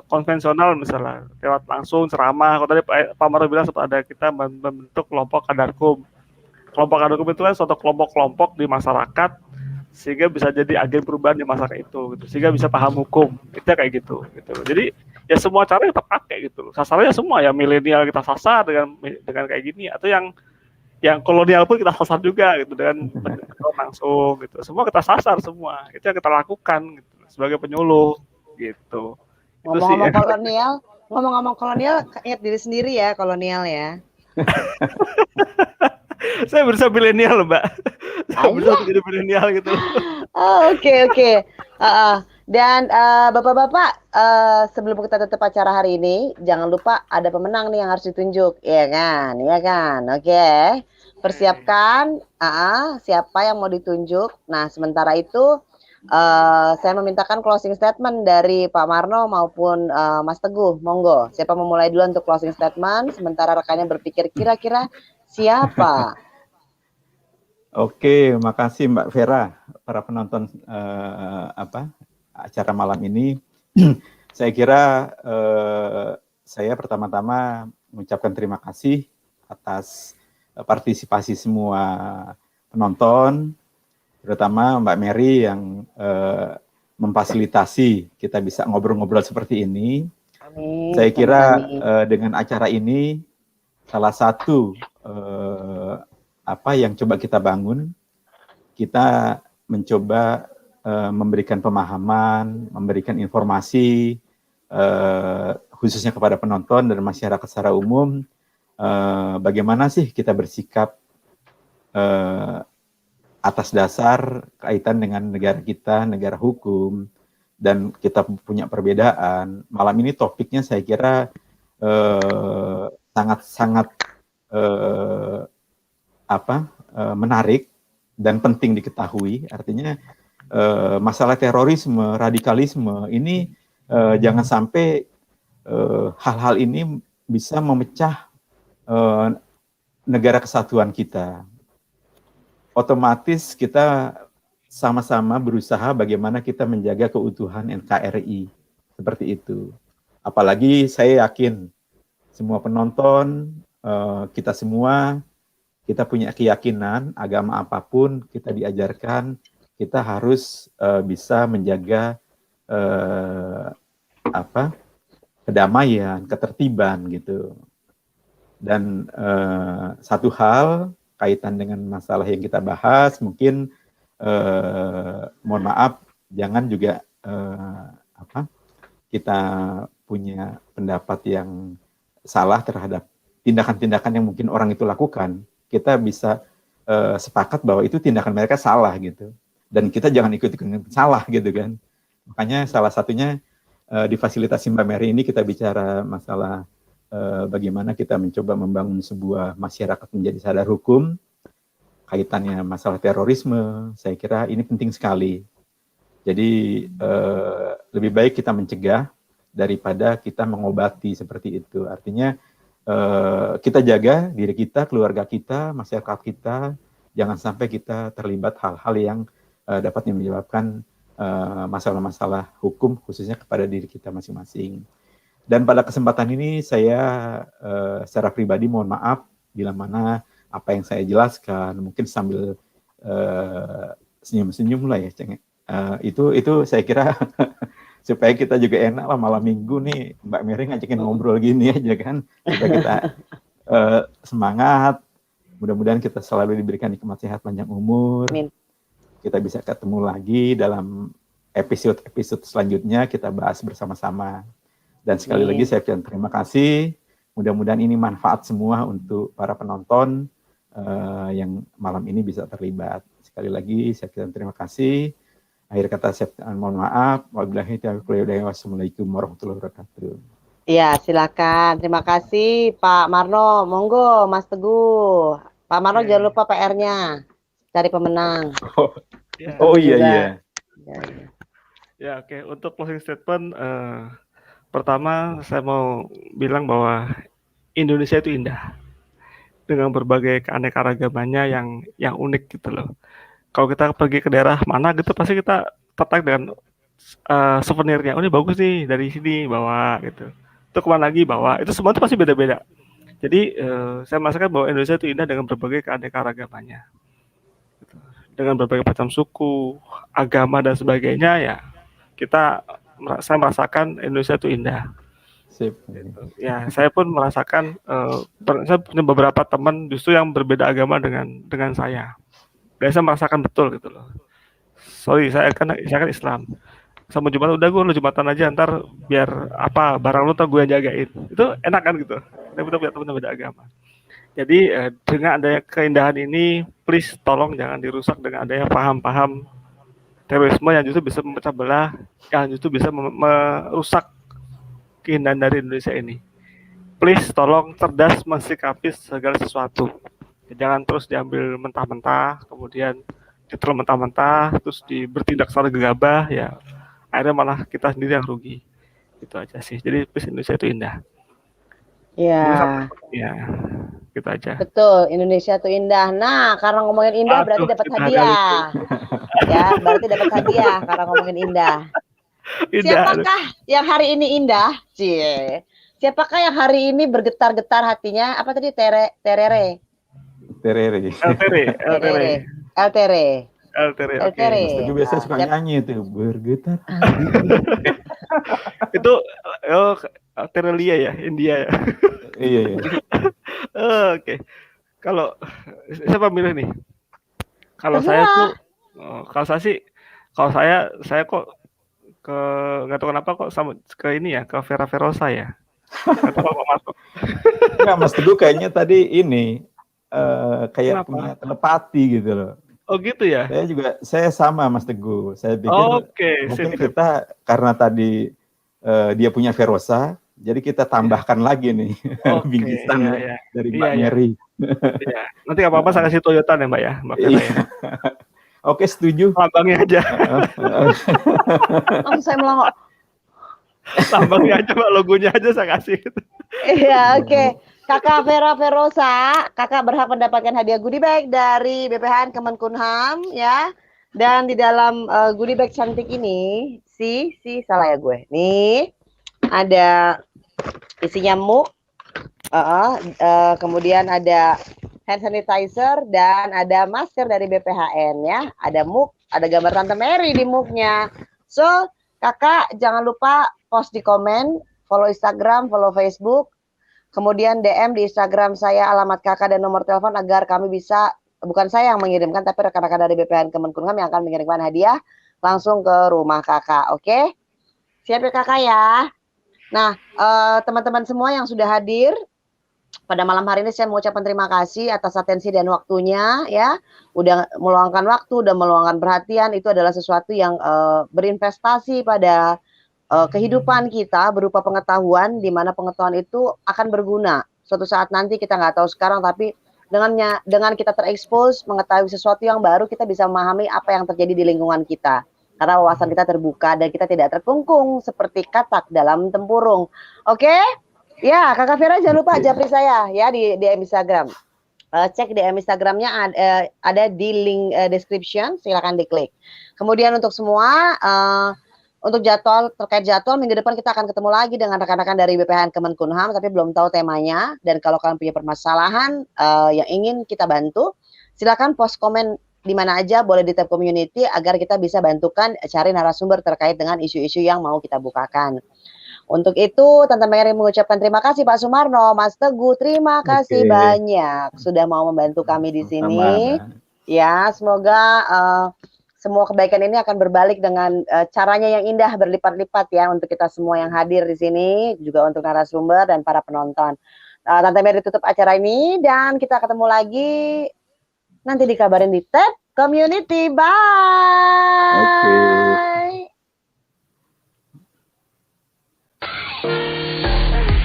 konvensional misalnya, lewat langsung ceramah. Kalau tadi Pak Maro bilang ada kita membentuk kelompok Kadarkum. Kelompok Kadarkum itu kan suatu kelompok-kelompok di masyarakat sehingga bisa jadi agen perubahan di masa itu gitu, sehingga bisa paham hukum itu kayak gitu gitu. Jadi ya semua cara kita pakai gitu, sasarannya semua ya, milenial kita sasar dengan kayak gini, atau yang kolonial pun kita sasar juga gitu dengan penonton langsung gitu, semua kita sasar, semua itu yang kita lakukan gitu sebagai penyuluh gitu. Itu sih. Ngomong-ngomong kolonial, ingat diri sendiri ya, kolonial ya. Saya berusaha milenial, Mbak. Saya berusaha jadi milenial gitu. Oke. Dan Bapak-bapak, sebelum kita tutup acara hari ini, jangan lupa ada pemenang nih yang harus ditunjuk, ya kan? Oke. Persiapkan, siapa yang mau ditunjuk. Nah, sementara itu saya memintakan closing statement dari Pak Marno maupun Mas Teguh. Monggo, siapa memulai dulu untuk closing statement, sementara rekannya berpikir kira-kira siapa? Oke, makasih Mbak Vera, para penonton acara malam ini. Saya kira saya pertama-tama mengucapkan terima kasih atas partisipasi semua penonton, terutama Mbak Mary yang memfasilitasi kita bisa ngobrol-ngobrol seperti ini. Amin. Saya kira dengan acara ini salah satu apa yang coba kita bangun, kita mencoba memberikan pemahaman, memberikan informasi, khususnya kepada penonton dan masyarakat secara umum, bagaimana sih kita bersikap atas dasar kaitan dengan negara kita, negara hukum, dan kita punya perbedaan. Malam ini topiknya saya kira sangat-sangat menarik dan penting diketahui. Artinya masalah terorisme, radikalisme ini jangan sampai hal-hal ini bisa memecah negara kesatuan kita. Otomatis kita sama-sama berusaha bagaimana kita menjaga keutuhan NKRI, seperti itu. Apalagi saya yakin semua penonton, kita semua, kita punya keyakinan agama apapun kita diajarkan, kita harus bisa menjaga kedamaian, ketertiban gitu. Dan satu hal kaitan dengan masalah yang kita bahas, mungkin mohon maaf, jangan juga kita punya pendapat yang salah terhadap tindakan-tindakan yang mungkin orang itu lakukan. Kita bisa sepakat bahwa itu tindakan mereka salah gitu, dan kita jangan ikut-ikutan salah gitu kan. Makanya salah satunya di fasilitasi Mbak Mary ini kita bicara masalah bagaimana kita mencoba membangun sebuah masyarakat menjadi sadar hukum, kaitannya masalah terorisme. Saya kira ini penting sekali. Jadi lebih baik kita mencegah daripada kita mengobati, seperti itu. Artinya kita jaga diri kita, keluarga kita, masyarakat kita, jangan sampai kita terlibat hal-hal yang dapat menyebabkan masalah-masalah hukum, khususnya kepada diri kita masing-masing. Dan pada kesempatan ini saya secara pribadi mohon maaf bila mana apa yang saya jelaskan mungkin sambil senyum-senyum lah ya, Ceng. Itu saya kira supaya kita juga enak lah malam minggu nih Mbak Mary ngajakin ngobrol gini aja kan, supaya kita semangat. Mudah-mudahan kita selalu diberikan nikmat sehat panjang umur. Amin. Kita bisa ketemu lagi dalam episode selanjutnya, kita bahas bersama-sama. Dan sekali lagi saya ucapkan terima kasih. Mudah-mudahan ini manfaat semua untuk para penonton yang malam ini bisa terlibat. Sekali lagi saya ucapkan terima kasih. Akhir kata saya mohon maaf. Wassalamualaikum warahmatullahi wabarakatuh. Iya, silakan. Terima kasih Pak Marno. Monggo Mas Teguh. Pak Marno jangan lupa PR-nya. Cari pemenang. Iya. Ya, oke. Untuk closing statement, pertama saya mau bilang bahwa Indonesia itu indah dengan berbagai keanekaragamannya yang unik gitu loh. Kalau kita pergi ke daerah mana gitu, pasti kita tertarik dengan souvenirnya. Oh, ini bagus nih, dari sini bawa gitu. Itu kemana lagi bawa. Itu semua itu pasti beda-beda. Jadi saya merasakan bahwa Indonesia itu indah dengan berbagai keanekaragamannya. Gitu. dengan berbagai macam suku, agama dan sebagainya ya. Saya merasakan Indonesia itu indah. Sip. Ya, saya pun merasakan saya punya beberapa teman justru yang berbeda agama dengan saya. Dan saya merasakan betul gitu loh. Sorry, saya kan Islam. Sama Jumat udah gue lu Jumatan aja, ntar biar apa barang lu tuh gue yang jagain. Itu enak kan gitu. Kita punya teman beda agama. Jadi dengan adanya keindahan ini, please tolong jangan dirusak dengan adanya paham-paham terorisme yang justru bisa memecah belah, yang justru bisa merusak keindahan dari Indonesia ini. Please tolong cerdas mensikapi segala sesuatu. Jangan terus diambil mentah-mentah, kemudian ditelan mentah-mentah, terus bertindak secara gegabah, ya akhirnya malah kita sendiri yang rugi. Itu aja sih. Jadi please Indonesia itu indah. Ya. Ya, gitu aja. Betul, Indonesia itu indah. Nah, karena ngomongin indah berarti dapat hadiah. Ya, berarti dapat hadiah karena ngomongin indah. Siapakah yang hari ini indah? Cie. Siapakah yang hari ini bergetar-getar hatinya? Apa tadi? Terere. Oke. Itu biasa suka nyanyi itu bergetar. Itu Terelia ya, India ya. Iya. Oke. Kalau siapa milih nih? Kalau saya tuh, kalau saya kok nggak tahu kenapa kok sama ke ini ya, ke Vera Verosa ya. Nggak tahu kok masuk. Nggak, Mas Teguh kayaknya tadi ini kayak punya telepati gitu loh. Oh gitu ya? Saya sama Mas Teguh. Saya pikir mungkin kita karena tadi dia punya Verosa, jadi kita tambahkan lagi nih bingkisan dari Mbak Mary. Iya. Nanti apa-apa saya kasih Toyota ya Mbak ya, Mbak Vera ya. Oke, setuju. Lambangnya aja. Saya melongok. Lambangnya aja Mbak, logonya aja saya kasih. Iya, oke. Kakak Vera Verosa, kakak berhak mendapatkan hadiah goodie bag dari BPHN Kemenkumham ya. Dan di dalam goodie bag cantik ini, salah ya gue. Nih, ada isinya mug, kemudian ada hand sanitizer dan ada masker dari BPHN ya. Ada mug, ada gambar Tante Mary di mugnya. So, kakak jangan lupa post di komen, follow Instagram, follow Facebook, kemudian DM di Instagram saya alamat kakak dan nomor telepon agar kami bisa, bukan saya yang mengirimkan, tapi rekan-rekan dari BPHN Kemenkumham yang akan mengirimkan hadiah langsung ke rumah kakak. Oke? Siap ya kakak ya? Nah, teman-teman semua yang sudah hadir pada malam hari ini, saya mengucapkan terima kasih atas atensi dan waktunya ya. Udah meluangkan waktu, udah meluangkan perhatian, itu adalah sesuatu yang berinvestasi pada kehidupan kita berupa pengetahuan, di mana pengetahuan itu akan berguna suatu saat nanti. Kita nggak tahu sekarang, tapi dengan kita terekspos, mengetahui sesuatu yang baru, kita bisa memahami apa yang terjadi di lingkungan kita. Karena wawasan kita terbuka dan kita tidak terkungkung seperti katak dalam tempurung. Oke? Ya, Kakak Vera jangan lupa japri saya ya di DM Instagram. Cek DM Instagramnya ada di link description, silakan diklik. Kemudian untuk semua, untuk terkait jadwal minggu depan kita akan ketemu lagi dengan rekan-rekan dari BPHN Kemenkumham, tapi belum tahu temanya. Dan kalau kalian punya permasalahan yang ingin kita bantu, silakan post komen di mana aja, boleh di tab community agar kita bisa bantukan cari narasumber terkait dengan isu-isu yang mau kita bukakan. Untuk itu, Tante Mary mengucapkan terima kasih Pak Sumarno, Mas Teguh, terima kasih banyak sudah mau membantu kami di sini. Ya, semoga semua kebaikan ini akan berbalik dengan caranya yang indah, berlipat-lipat ya untuk kita semua yang hadir di sini, juga untuk narasumber dan para penonton. Tante Mary tutup acara ini dan kita ketemu lagi nanti dikabarin di tab community. Bye.